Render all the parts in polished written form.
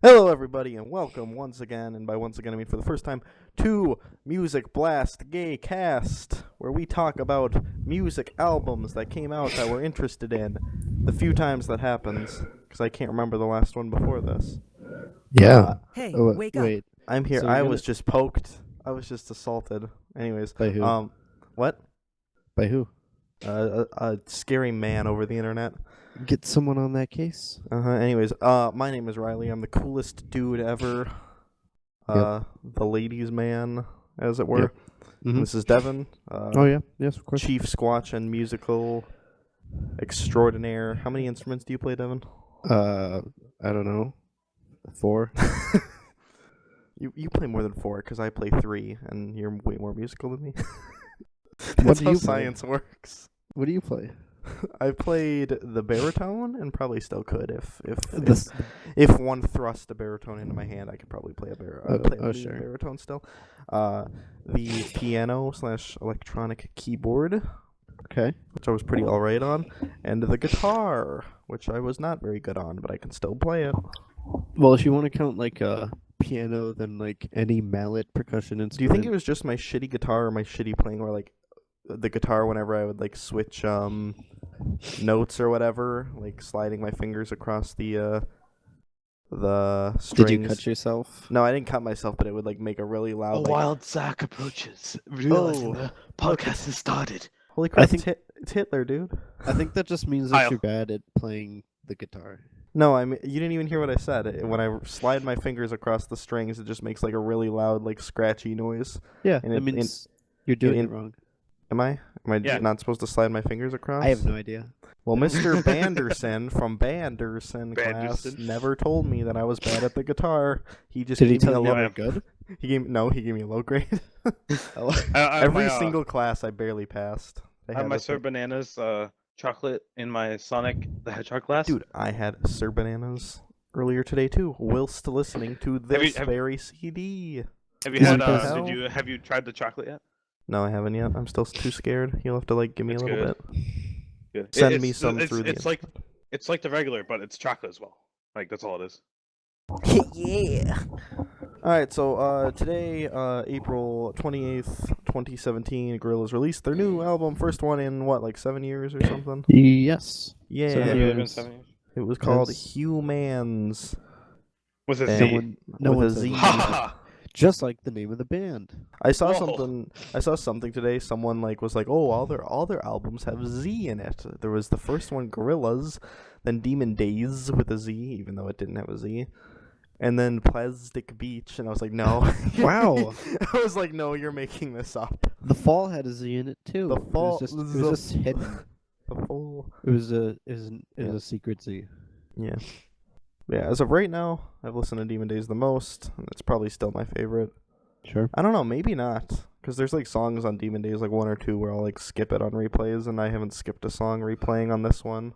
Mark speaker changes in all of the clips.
Speaker 1: Hello, everybody, and welcome once again, and by once again I mean for the first time, to Music Blast Gay Cast, where we talk about music albums that came out that we're interested in. The few times that happens, because I can't remember the last one before this.
Speaker 2: Yeah.
Speaker 3: Hey,
Speaker 2: Oh,
Speaker 3: wake
Speaker 2: wait.
Speaker 1: I'm here.
Speaker 2: So
Speaker 1: I was just poked. I was just assaulted. Anyways,
Speaker 2: By who?
Speaker 1: What?
Speaker 2: By who?
Speaker 1: A scary man over the internet.
Speaker 2: Get someone on that case?
Speaker 1: Anyways, my name is Ryley. I'm the coolest dude ever. The ladies' man, as it were.
Speaker 2: Yep. Mm-hmm.
Speaker 1: This is Devin.
Speaker 2: Oh, yeah. Yes, of course.
Speaker 1: Chief Squatch and musical extraordinaire. How many instruments do you play, Devin?
Speaker 2: I don't know. 4?
Speaker 1: You play more than 4, because I play 3, and you're way more musical than me.
Speaker 2: What
Speaker 1: That's
Speaker 2: do
Speaker 1: how
Speaker 2: you play?
Speaker 1: science works.
Speaker 2: What do you play?
Speaker 1: I played the baritone, and probably still could if one thrust a baritone into my hand, I could probably play a
Speaker 2: sure.
Speaker 1: baritone still. The piano / electronic keyboard,
Speaker 2: Okay.
Speaker 1: which I was pretty alright on, and the guitar, which I was not very good on, but I can still play it.
Speaker 2: Well, if you want to count, like, piano, then, like, any mallet percussion instrument.
Speaker 1: Do you think it was just my shitty guitar or my shitty playing, or, like, the guitar whenever I would, like, switch, notes or whatever, like, sliding my fingers across the strings.
Speaker 2: Did you cut yourself?
Speaker 1: No, I didn't cut myself, but it would, like, make a really loud,
Speaker 4: A
Speaker 1: like,
Speaker 4: wild Zach approaches, realizing the podcast has started.
Speaker 1: holy crap,
Speaker 2: I think-
Speaker 1: it's Hitler, dude.
Speaker 2: I think that just means that you're bad at playing the guitar.
Speaker 1: No, I mean, you didn't even hear what I said. When I slide my fingers across the strings, it just makes, like, a really loud, like, scratchy noise.
Speaker 2: Yeah,
Speaker 1: And
Speaker 2: that means you're doing it wrong.
Speaker 1: Am I? Am I
Speaker 4: Yeah.
Speaker 1: not supposed to slide my fingers across?
Speaker 2: I have no idea.
Speaker 1: Well, Mr. Banderson from Banderson class
Speaker 4: Banderson.
Speaker 1: never told me that I was bad at the guitar. He just
Speaker 2: Did he
Speaker 1: gave me
Speaker 2: tell
Speaker 1: a
Speaker 2: you
Speaker 1: low.
Speaker 2: you were good?
Speaker 1: He gave me a low grade.
Speaker 4: Every
Speaker 1: Single class I barely passed.
Speaker 4: I have my Sir Bananas chocolate in my Sonic the Hedgehog class.
Speaker 1: Dude, I had Sir Bananas earlier today too, whilst listening to this very CD.
Speaker 4: have you
Speaker 2: Is
Speaker 4: had?
Speaker 2: it because-
Speaker 4: Have you tried the chocolate yet?
Speaker 1: No, I haven't yet. I'm still too scared. You'll have to like give me
Speaker 4: It's
Speaker 1: a little
Speaker 4: good.
Speaker 1: bit.
Speaker 4: Good.
Speaker 1: Send me some
Speaker 4: it's,
Speaker 1: through the.
Speaker 4: It's like the regular, but it's chocolate as well. Like that's all it is.
Speaker 1: Yeah. Alright, so today, April 28th, 2017, Gorillaz released their new album, first one in, what, like 7 years or something?
Speaker 2: Yes.
Speaker 1: Yeah,
Speaker 2: So
Speaker 4: Has it
Speaker 2: yeah.
Speaker 4: really been 7 years?
Speaker 1: it was called
Speaker 2: Yes.
Speaker 1: Humanz.
Speaker 4: Was it
Speaker 1: And-
Speaker 4: Z?
Speaker 2: No
Speaker 1: with
Speaker 2: one
Speaker 1: a
Speaker 2: said
Speaker 1: Z.
Speaker 2: that.
Speaker 4: Ha ha!
Speaker 2: Just like the name of the band.
Speaker 1: I saw
Speaker 4: Whoa.
Speaker 1: something today. Someone like was like, "Oh, all their albums have Z in it." There was the first one, Gorillaz, then Demon Days with a Z, even though it didn't have a Z, and then Plastic Beach. And I was like, "No."
Speaker 2: Wow.
Speaker 1: I was like, "No, you're making this up."
Speaker 2: The Fall had a Z in it too.
Speaker 1: The Fall-
Speaker 2: It was just hidden.
Speaker 1: The full.
Speaker 2: It was a secret Z.
Speaker 1: Yeah. Yeah. As of right now, I've listened to Demon Days the most, and it's probably still my favorite.
Speaker 2: Sure.
Speaker 1: I don't know, maybe not. Because there's like songs on Demon Days, like 1 or 2, where I'll like skip it on replays, and I haven't skipped a song replaying on this one.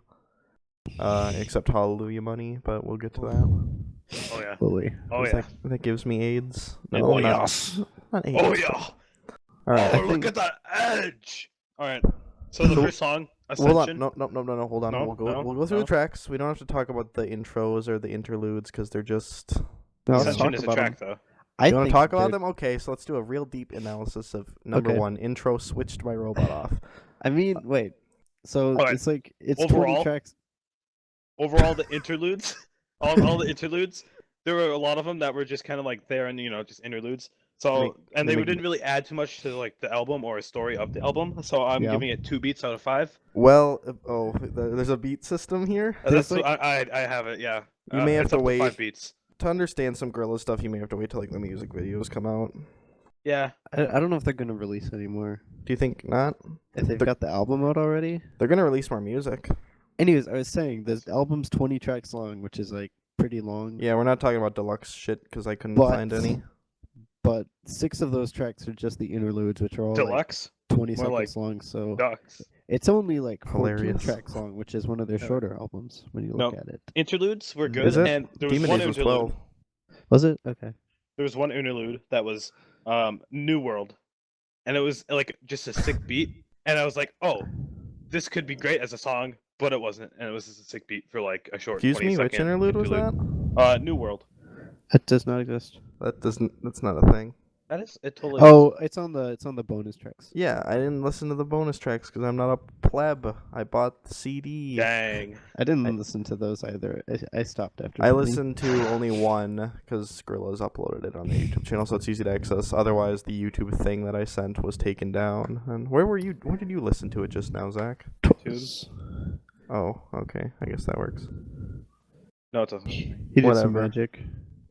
Speaker 1: Except Hallelujah Money, but we'll get to that.
Speaker 4: Oh yeah.
Speaker 2: Fully.
Speaker 4: Oh
Speaker 1: 'Cause
Speaker 4: yeah.
Speaker 1: that gives me AIDS.
Speaker 4: Oh
Speaker 1: not,
Speaker 4: yes.
Speaker 1: not AIDS.
Speaker 4: Oh yeah.
Speaker 1: Alright.
Speaker 4: Oh, look at that edge. All right. So the first song,
Speaker 1: Hold on.
Speaker 4: Ascension.
Speaker 1: No, hold on.
Speaker 4: No,
Speaker 1: We'll go
Speaker 4: no,
Speaker 1: through
Speaker 4: no.
Speaker 1: the tracks. We don't have to talk about the intros or the interludes, because they're just...
Speaker 2: No, let's
Speaker 4: Ascension
Speaker 2: talk
Speaker 4: is a
Speaker 2: about
Speaker 4: track
Speaker 2: them.
Speaker 4: though.
Speaker 1: You want to
Speaker 2: think
Speaker 1: talk about
Speaker 2: they're-
Speaker 1: them? Okay, so let's do a real deep analysis of number
Speaker 2: Okay.
Speaker 1: 1, intro, switched my robot off.
Speaker 2: I mean, wait. So
Speaker 4: Alright.
Speaker 2: it's like it's
Speaker 4: Overall-
Speaker 2: 20 tracks.
Speaker 4: Overall, the interludes, all the interludes, there were a lot of them that were just kind of like there and just interludes. So and they didn't really add too much to like the album or a story of the album. So I'm
Speaker 2: Yeah.
Speaker 4: giving it 2 beats out of 5.
Speaker 1: Well, there's a beat system here.
Speaker 4: That's
Speaker 2: like-
Speaker 4: I have it. Yeah.
Speaker 1: You may have
Speaker 4: it's
Speaker 1: to
Speaker 4: up
Speaker 1: wait.
Speaker 4: 5 beats.
Speaker 1: To understand some Gorillaz stuff, you may have to wait till like the music videos come out.
Speaker 4: Yeah.
Speaker 2: I don't know if they're gonna release anymore.
Speaker 1: Do you think not?
Speaker 2: If they've
Speaker 1: They're-
Speaker 2: got the album out already.
Speaker 1: They're gonna release more music.
Speaker 2: Anyways, I was saying the album's 20 tracks long, which is like pretty long.
Speaker 1: Yeah, we're not talking about deluxe shit because I couldn't
Speaker 2: But-
Speaker 1: find any.
Speaker 2: But 6 of those tracks are just the interludes, which are all like
Speaker 4: Deluxe.
Speaker 2: 20
Speaker 4: More
Speaker 2: seconds long. So
Speaker 4: Ducks.
Speaker 2: it's only like 14
Speaker 1: Hilarious.
Speaker 2: tracks long, which is one of their shorter albums when you look
Speaker 4: No.
Speaker 2: at it.
Speaker 4: Interludes were good.
Speaker 1: Is it?
Speaker 4: And there was
Speaker 1: Demon
Speaker 4: one
Speaker 1: Days was
Speaker 4: interlude.
Speaker 1: 12.
Speaker 2: Was it? Okay.
Speaker 4: There was one interlude that was New World, and it was like just a sick beat, and I was like, oh, this could be great as a song, but it wasn't, and it was just a sick beat for like a short.
Speaker 1: Excuse me, which interlude was that?
Speaker 4: New World.
Speaker 2: That does not exist.
Speaker 1: That's not a thing.
Speaker 4: That is, it totally.
Speaker 2: Oh, it's on the bonus tracks.
Speaker 1: Yeah, I didn't listen to the bonus tracks because I'm not a pleb. I bought the CD.
Speaker 4: Dang.
Speaker 2: I didn't listen to those either. I stopped after.
Speaker 1: I
Speaker 2: 20.
Speaker 1: listened to only one because Gorillaz uploaded it on the YouTube channel, so it's easy to access. Otherwise, the YouTube thing that I sent was taken down. And where were you? Where did you listen to it just now, Zach? Oh, okay. I guess that works.
Speaker 4: No, it doesn't.
Speaker 2: He did some
Speaker 1: Whatever.
Speaker 2: magic.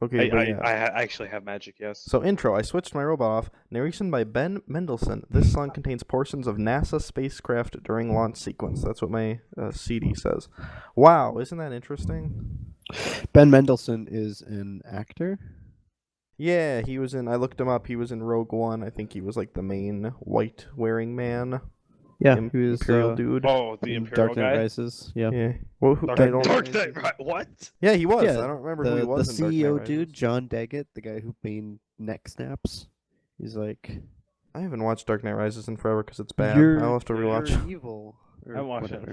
Speaker 1: Okay, but yeah.
Speaker 4: I actually have magic, yes.
Speaker 1: So intro, I switched my robot off. Narration by Ben Mendelsohn. This song contains portions of NASA spacecraft during launch sequence. That's what my CD says. Wow, isn't that interesting?
Speaker 2: Ben Mendelsohn is an actor.
Speaker 1: Yeah, he was in. I looked him up. He was in Rogue One. I think he was like the main white-wearing man.
Speaker 2: Yeah, he was
Speaker 1: Imperial dude.
Speaker 4: Oh, the
Speaker 2: in
Speaker 4: Imperial
Speaker 2: Dark Knight
Speaker 4: guy?
Speaker 2: Rises. Yeah.
Speaker 1: Yeah. Well, who,
Speaker 4: Dark,
Speaker 1: I don't.
Speaker 4: Dark Knight, right? What?
Speaker 1: Yeah, he was.
Speaker 2: Yeah,
Speaker 1: I don't remember who he was.
Speaker 2: The
Speaker 1: in Dark Knight
Speaker 2: CEO
Speaker 1: Rises.
Speaker 2: dude, John Daggett, the guy who made neck snaps. He's like,
Speaker 1: I haven't watched Dark Knight Rises in forever because it's bad.
Speaker 2: you're,
Speaker 1: I'll have to rewatch.
Speaker 2: You're evil. or
Speaker 4: I watched it
Speaker 2: whatever.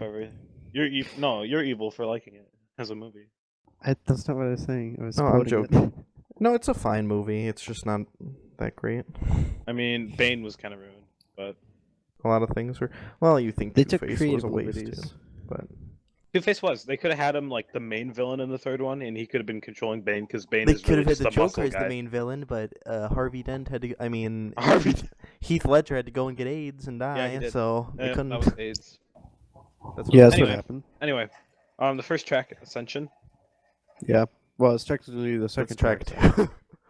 Speaker 4: forever. You're evil for liking it as a movie.
Speaker 2: That's not what I was saying. I was
Speaker 1: No, I'm
Speaker 2: quoting
Speaker 1: joking.
Speaker 2: it.
Speaker 1: No, it's a fine movie. It's just not that great.
Speaker 4: I mean, Bane was kind of ruined, but
Speaker 1: A lot of things were. Well, you think
Speaker 2: They took
Speaker 1: Two-Face was
Speaker 2: creative
Speaker 1: a waste
Speaker 2: liberties.
Speaker 1: too, but
Speaker 4: Two-Face was. They could have had him like the main villain in the third one, and he could have been controlling Bane because Bane
Speaker 1: they
Speaker 4: is
Speaker 1: could
Speaker 4: really
Speaker 1: have had
Speaker 4: just
Speaker 1: the
Speaker 4: a muscle
Speaker 1: Joker as
Speaker 4: guy.
Speaker 1: the main villain, but Harvey Dent had to. I mean,
Speaker 4: Harvey
Speaker 1: Heath Ledger had to go and get AIDS and
Speaker 4: Yeah, he
Speaker 1: die,
Speaker 4: did.
Speaker 1: so they couldn't.
Speaker 4: That was AIDS.
Speaker 1: That's
Speaker 2: Yeah, that's
Speaker 4: Anyway.
Speaker 2: what happened.
Speaker 4: Anyway, the first track, Ascension.
Speaker 2: Yeah. Well, it's technically the
Speaker 1: That's
Speaker 2: second
Speaker 1: track
Speaker 2: track.
Speaker 1: two.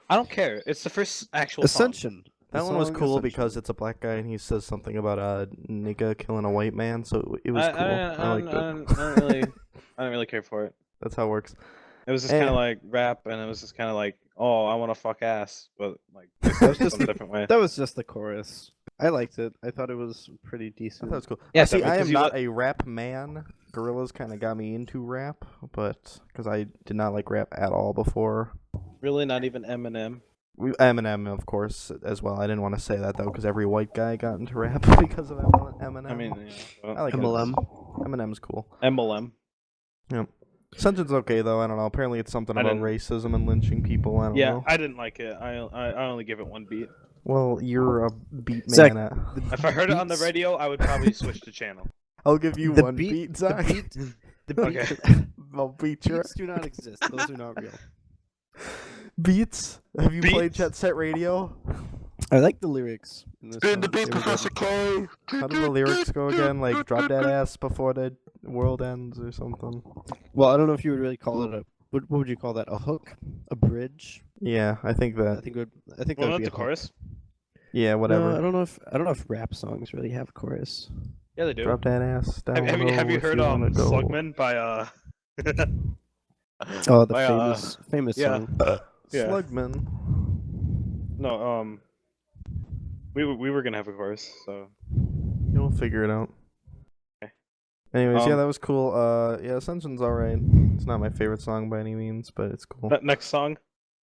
Speaker 4: I don't care. It's the first actual song.
Speaker 2: Ascension.
Speaker 1: That
Speaker 2: The
Speaker 1: one was
Speaker 2: song
Speaker 1: cool
Speaker 2: Ascension.
Speaker 1: because it's a black guy and he says something about a nigga killing a white man, so it was
Speaker 4: I
Speaker 1: cool. I liked it.
Speaker 4: I don't really care for it.
Speaker 1: That's how it works.
Speaker 4: It was just
Speaker 1: Eh.
Speaker 4: kind of like rap, and it was just kind of like, oh, I want to fuck ass, but like
Speaker 2: That was just
Speaker 4: a different way.
Speaker 2: That was just the chorus. I liked it. I thought it was pretty
Speaker 1: I
Speaker 2: decent.
Speaker 1: thought it was cool.
Speaker 4: Yeah,
Speaker 1: See,
Speaker 4: Devin,
Speaker 1: I
Speaker 4: 'cause
Speaker 1: am
Speaker 4: you
Speaker 1: not
Speaker 4: let-
Speaker 1: a rap man. Gorillaz kind of got me into rap, but because I did not like rap at all before.
Speaker 4: Really, not even Eminem.
Speaker 1: Eminem, of course, as well. I didn't want to say that though, because every white guy got into rap because of Eminem.
Speaker 4: I mean, yeah,
Speaker 1: I like
Speaker 2: MLM.
Speaker 1: Eminem's cool.
Speaker 4: MLM.
Speaker 1: Sentence okay though. I don't know. Apparently, it's something
Speaker 4: I
Speaker 1: about
Speaker 4: didn't-
Speaker 1: racism and lynching people. I don't
Speaker 4: Yeah,
Speaker 1: know.
Speaker 4: I didn't like it. I only give it one beat.
Speaker 1: Well, you're a beat
Speaker 2: Zach,
Speaker 1: man.
Speaker 4: If I heard it on the
Speaker 2: beats-
Speaker 4: radio, I would probably switch the channel.
Speaker 1: I'll give you
Speaker 2: The
Speaker 1: one
Speaker 2: beat-
Speaker 1: beat,
Speaker 2: the
Speaker 1: Zach.
Speaker 2: beat- The beats,
Speaker 4: Okay.
Speaker 1: I'll beat your
Speaker 2: beats do not exist. Those are not real.
Speaker 1: beats. Have you played
Speaker 4: Beats?
Speaker 1: Jet Set Radio?
Speaker 2: I like the lyrics. In this
Speaker 4: Spin the
Speaker 2: song.
Speaker 4: beat,
Speaker 2: They were
Speaker 4: Professor
Speaker 2: good.
Speaker 4: Clay.
Speaker 1: How do the lyrics go again? Like, drop that ass before the world ends or something.
Speaker 2: Well, I don't know if you would really call it a. What would you call that? A hook? A bridge?
Speaker 1: Yeah, I think
Speaker 2: I
Speaker 1: that.
Speaker 2: think it would. I think
Speaker 4: Well,
Speaker 2: that would
Speaker 4: not
Speaker 2: be
Speaker 4: the
Speaker 2: a hook.
Speaker 4: chorus.
Speaker 1: Yeah,
Speaker 2: No,
Speaker 1: whatever.
Speaker 2: I don't know if rap songs really have chorus.
Speaker 4: Yeah, they do.
Speaker 1: Drop that ass down
Speaker 4: Have you
Speaker 1: low if
Speaker 4: heard
Speaker 1: wanna go.
Speaker 4: Slugman by
Speaker 2: Oh, the
Speaker 4: by,
Speaker 2: famous
Speaker 4: yeah.
Speaker 2: song.
Speaker 4: Yeah.
Speaker 1: Slugman.
Speaker 4: No, we were gonna have a chorus, so
Speaker 1: You'll figure it out.
Speaker 4: Okay.
Speaker 1: Anyways, yeah,
Speaker 4: Um,
Speaker 1: that was cool. Yeah, Ascension's alright. It's not my favorite song by any means, but it's cool.
Speaker 4: next song.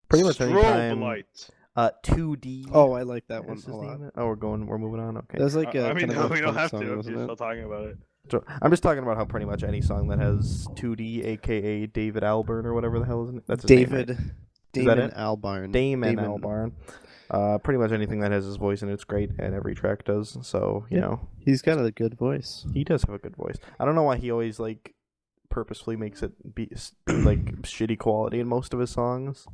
Speaker 1: Pretty much any
Speaker 4: Strobe
Speaker 1: time.
Speaker 4: Light.
Speaker 1: 2D.
Speaker 2: Oh, I like that one
Speaker 1: Is
Speaker 2: a
Speaker 1: his
Speaker 2: lot.
Speaker 1: name? Oh, we're moving on. Okay.
Speaker 2: That's like a
Speaker 4: I mean,
Speaker 2: kind
Speaker 4: no,
Speaker 2: of a
Speaker 4: we don't
Speaker 2: funk
Speaker 4: have
Speaker 2: song,
Speaker 4: to if
Speaker 2: wasn't
Speaker 4: you're
Speaker 2: it?
Speaker 4: still talking about it.
Speaker 1: So, I'm just talking about how pretty much any song that has 2D, aka David Albarn or whatever the hell is it? That's his name, right?
Speaker 2: David.
Speaker 1: Is that
Speaker 2: Damon
Speaker 1: it?
Speaker 2: Albarn.
Speaker 1: Damon Albarn. Pretty much anything that has his voice in it's great, and every track does. So you
Speaker 2: Yeah.
Speaker 1: know,
Speaker 2: He's got a good voice.
Speaker 1: he does have a good voice. I don't know why he always like purposefully makes it be like shitty quality in most of his songs.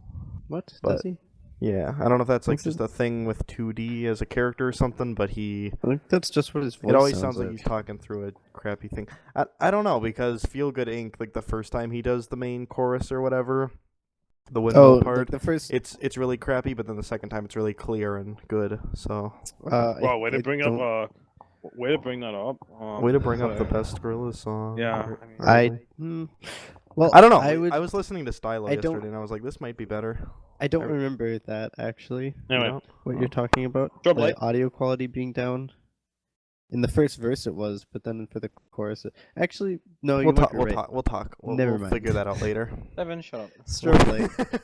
Speaker 2: What
Speaker 1: But-
Speaker 2: does he?
Speaker 1: Yeah, I don't know if that's like
Speaker 2: What's
Speaker 1: just
Speaker 2: it-
Speaker 1: a thing with 2D as a character or something, but he.
Speaker 2: I think that's just what his voice
Speaker 1: It always
Speaker 2: sounds
Speaker 1: sounds like he's talking through a crappy thing. I don't know, because Feel Good Inc., like the first time he does the main chorus or whatever, the windmill
Speaker 2: Oh,
Speaker 1: part,
Speaker 2: the first.
Speaker 1: it's really crappy, but then the second time it's really clear and good. So
Speaker 4: Wow, way to
Speaker 2: I
Speaker 4: bring
Speaker 2: don't-
Speaker 4: up way to bring that up.
Speaker 1: way to bring up the best Gorillaz song.
Speaker 4: Yeah,
Speaker 2: Well,
Speaker 1: I don't know.
Speaker 2: I
Speaker 1: I was listening to Stylo
Speaker 2: I don't-
Speaker 1: yesterday, and I was like, this might be better.
Speaker 2: I don't
Speaker 1: I-
Speaker 2: remember that actually.
Speaker 1: You
Speaker 4: Anyway,
Speaker 1: know?
Speaker 2: What you're talking about?
Speaker 4: Strobe
Speaker 2: The
Speaker 4: Light.
Speaker 2: audio quality being down. In the first verse, it was, but then for the chorus, actually, no, you
Speaker 1: We'll
Speaker 2: might
Speaker 1: talk.
Speaker 2: be
Speaker 1: We'll
Speaker 2: right.
Speaker 1: talk. We'll talk.
Speaker 2: Never
Speaker 1: We'll
Speaker 2: mind.
Speaker 1: figure that out later.
Speaker 4: Devin, shut up.
Speaker 2: Strobe Light.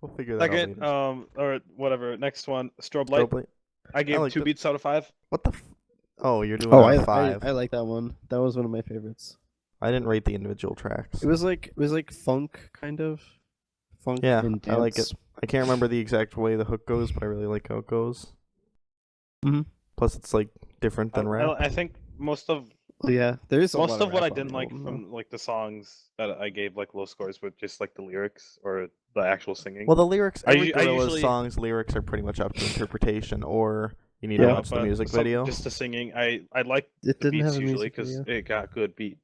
Speaker 1: We'll figure that
Speaker 4: Second,
Speaker 1: out later.
Speaker 4: or whatever. Next one, Strobe Light.
Speaker 1: Strobe Light.
Speaker 4: I gave
Speaker 1: like
Speaker 4: 2
Speaker 1: the-
Speaker 4: beats out of 5.
Speaker 1: What the? Oh, you're doing
Speaker 2: Oh,
Speaker 1: it on
Speaker 2: I
Speaker 1: 5.
Speaker 2: I like that one. That was one of my favorites.
Speaker 1: I didn't rate the individual tracks.
Speaker 2: It was like funk kind of, funk
Speaker 1: Yeah,
Speaker 2: and dance.
Speaker 1: I like it. I can't remember the exact way the hook goes, but I really like how it goes.
Speaker 2: Mhm.
Speaker 1: Plus, it's like different than rap.
Speaker 4: I think most of
Speaker 2: Well, yeah, there is a lot of
Speaker 4: what I
Speaker 2: rap on
Speaker 4: didn't
Speaker 2: the
Speaker 4: like
Speaker 2: album,
Speaker 4: from like the songs that I gave like low scores were just like the lyrics or the actual singing.
Speaker 1: Well, the lyrics, every
Speaker 4: I
Speaker 1: Gorillaz
Speaker 4: usually
Speaker 1: song's lyrics are pretty much up to interpretation, or you need
Speaker 2: Yeah.
Speaker 1: to watch the
Speaker 4: but
Speaker 1: music video.
Speaker 4: just the singing. I like
Speaker 2: It
Speaker 4: the
Speaker 2: didn't
Speaker 4: beats
Speaker 2: have a
Speaker 4: usually
Speaker 2: music
Speaker 4: because
Speaker 2: video.
Speaker 4: it got good beat,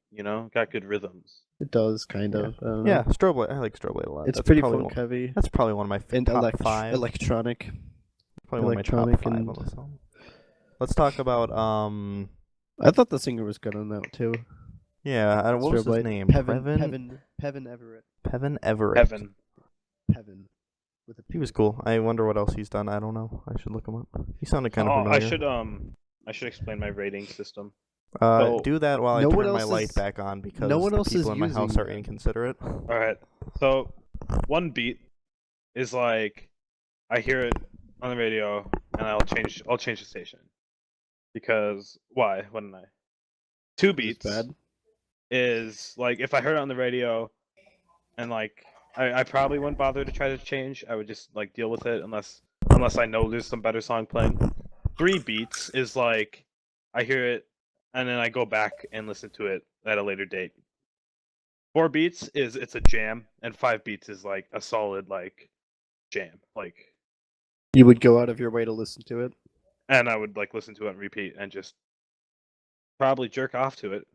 Speaker 4: got good rhythms.
Speaker 2: It does kind
Speaker 1: Yeah.
Speaker 2: of. I don't
Speaker 1: Yeah,
Speaker 2: know.
Speaker 1: Strobe Light. I like Strobe Light a lot.
Speaker 2: It's
Speaker 1: That's
Speaker 2: pretty
Speaker 1: probably
Speaker 2: funk
Speaker 1: one,
Speaker 2: heavy
Speaker 1: That's probably one of my
Speaker 2: and
Speaker 1: top five.
Speaker 2: electronic.
Speaker 1: Probably one of my top
Speaker 2: electronic
Speaker 1: five
Speaker 2: and-
Speaker 1: on this album. Let's talk about
Speaker 2: I thought the singer was good on that too.
Speaker 1: what was
Speaker 2: Strobe
Speaker 1: his
Speaker 2: Light.
Speaker 1: name?
Speaker 2: Pevin Everett.
Speaker 1: Pevin Everett.
Speaker 4: Heaven.
Speaker 2: Pevin. With a P.
Speaker 1: He was cool. I wonder what else he's done. I don't know. I should look him up. He sounded kind of familiar.
Speaker 4: I should explain my rating system.
Speaker 1: Do that while I
Speaker 2: no one
Speaker 1: turn my
Speaker 2: else
Speaker 1: light
Speaker 2: is-
Speaker 1: back on because
Speaker 2: no one
Speaker 1: the
Speaker 2: else is
Speaker 1: people in my house
Speaker 2: using
Speaker 1: are
Speaker 2: that.
Speaker 1: inconsiderate.
Speaker 4: All right. So one beat is like I hear it on the radio and I'll change the station. Because why? Wouldn't I? Two
Speaker 2: It's
Speaker 4: beats
Speaker 2: bad.
Speaker 4: is like if I heard it on the radio and like I probably wouldn't bother to try to change. I would just like deal with it unless I know there's some better song playing. 3 beats is like I hear it and then I go back and listen to it at a later date. 4 beats is it's a jam, and 5 beats is like a solid like jam. Like,
Speaker 2: You would go out of your way to listen to it.
Speaker 4: and I would like listen to it and repeat and just probably jerk off to it.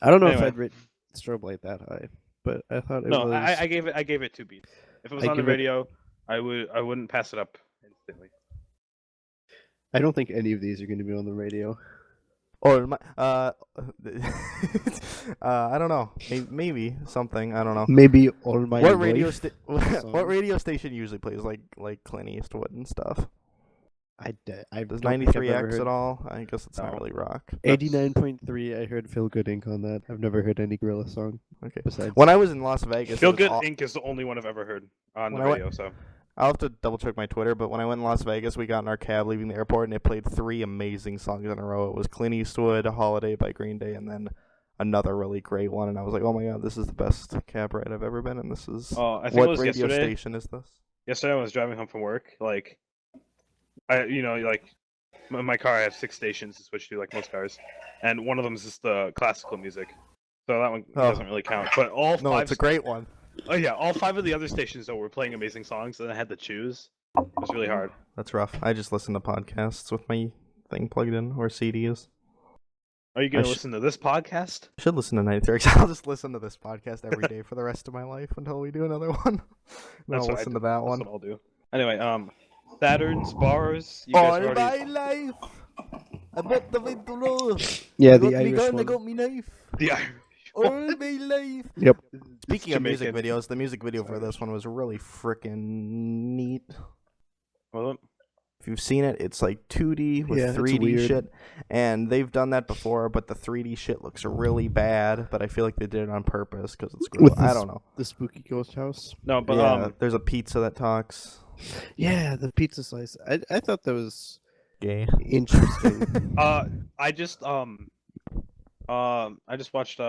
Speaker 2: I don't know if
Speaker 4: Anyway.
Speaker 2: I'd rate Strobe Light that high, but I thought it
Speaker 4: No,
Speaker 2: was.
Speaker 4: I gave it 2 beats. If it was
Speaker 2: I
Speaker 4: on the
Speaker 2: give it-
Speaker 4: radio, I wouldn't pass it up instantly.
Speaker 2: I don't think any of these are going to be on the radio.
Speaker 1: Or my, I don't know. Maybe something. I don't know.
Speaker 2: Maybe All My
Speaker 1: What radio
Speaker 2: Life.
Speaker 1: what
Speaker 2: song.
Speaker 1: radio station usually plays like Clint Eastwood and stuff?
Speaker 2: I
Speaker 1: Does
Speaker 2: don't think I've ever
Speaker 1: 93X
Speaker 2: heard-
Speaker 1: at all? I guess it's not
Speaker 4: No.
Speaker 1: really rock.
Speaker 2: 89.3. I heard Feel Good Inc. on that. I've never heard any Gorillaz song
Speaker 1: Okay.
Speaker 2: besides.
Speaker 1: When I was in Las Vegas,
Speaker 4: Feel
Speaker 1: it was
Speaker 4: Good
Speaker 1: all-
Speaker 4: Inc. is the only one I've ever heard on the
Speaker 1: When I went-
Speaker 4: radio. So
Speaker 1: I'll have to double check my Twitter, but when I went in Las Vegas, we got in our cab leaving the airport, and it played 3 amazing songs in a row. It was Clint Eastwood, Holiday by Green Day, and then another really great one. And I was like, oh my god, this is the best cab ride I've ever been in. This is
Speaker 4: I think
Speaker 1: what
Speaker 4: it was
Speaker 1: radio
Speaker 4: yesterday.
Speaker 1: station is this?
Speaker 4: Yesterday, I was driving home from work. Like, my car, I have 6 stations to switch to, like most cars, and one of them is just the classical music. So that one
Speaker 1: Oh.
Speaker 4: doesn't really count. But all 5.
Speaker 1: No, it's a great one.
Speaker 4: Oh yeah, all 5 of the other stations though were playing amazing songs, and I had to choose. It was really hard.
Speaker 1: That's rough. I just listen to podcasts with my thing plugged in or CDs.
Speaker 4: Are you gonna
Speaker 1: I sh-
Speaker 4: listen to this podcast?
Speaker 1: I should listen to 93X. I'll just listen to this podcast every day for the rest of my life until we do another one. Then I'll
Speaker 4: what I
Speaker 1: listen
Speaker 4: do.
Speaker 1: to that
Speaker 4: That's
Speaker 1: one.
Speaker 4: what I'll do. Anyway, Saturn's Bars. You guys
Speaker 1: All
Speaker 4: already...
Speaker 1: my life, I bet the way to know.
Speaker 2: Yeah,
Speaker 1: I
Speaker 2: the
Speaker 1: got me
Speaker 2: Irish
Speaker 1: gun, I
Speaker 2: one.
Speaker 1: got me knife.
Speaker 4: The
Speaker 1: All my life.
Speaker 2: Yep.
Speaker 1: Speaking of music
Speaker 4: Jamaican.
Speaker 1: videos, the music video for this one was really freaking neat.
Speaker 4: Well,
Speaker 1: If you've seen it, it's like 2D with
Speaker 2: Yeah, it's
Speaker 1: 3D
Speaker 2: weird.
Speaker 1: shit, and they've done that before, but the 3D shit looks really bad. But I feel like they did it on purpose because it's
Speaker 2: With
Speaker 1: I
Speaker 2: this-
Speaker 1: don't know.
Speaker 2: The spooky ghost house.
Speaker 4: no, but
Speaker 1: Yeah, there's a pizza that talks.
Speaker 2: Yeah, the pizza slice. I thought that was
Speaker 1: Gay.
Speaker 2: interesting.
Speaker 4: I just watched Spit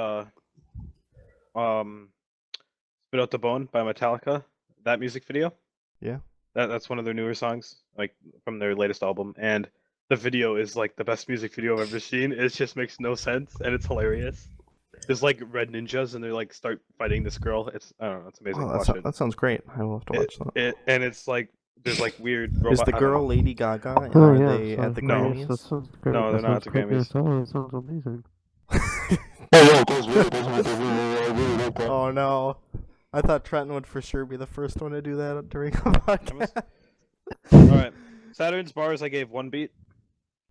Speaker 4: Out the Bone by Metallica. That music video.
Speaker 1: Yeah.
Speaker 4: That's one of their newer songs, like from their latest album, and the video is like the best music video I've ever seen. It just makes no sense and it's hilarious. There's like red ninjas and they like start fighting this girl. I don't know, it's amazing.
Speaker 1: Oh,
Speaker 4: Watch it.
Speaker 1: that sounds great. I will have to watch that.
Speaker 4: And it's like there's like weird.
Speaker 1: Is
Speaker 4: robot,
Speaker 1: the
Speaker 4: I don't
Speaker 1: girl
Speaker 4: know.
Speaker 1: Lady Gaga? And
Speaker 3: Oh,
Speaker 1: are
Speaker 3: yeah,
Speaker 1: they
Speaker 3: sounds
Speaker 1: at the
Speaker 4: No.
Speaker 1: Grammys?
Speaker 3: That sounds great.
Speaker 4: No, they're
Speaker 3: That
Speaker 4: not at
Speaker 3: sounds
Speaker 4: the
Speaker 3: great.
Speaker 4: Grammys.
Speaker 3: Oh, it sounds amazing.
Speaker 1: Oh no. I thought Trenton would for sure be the first one to do that during a podcast.
Speaker 4: Alright. Saturn's Bars I gave 1 beat.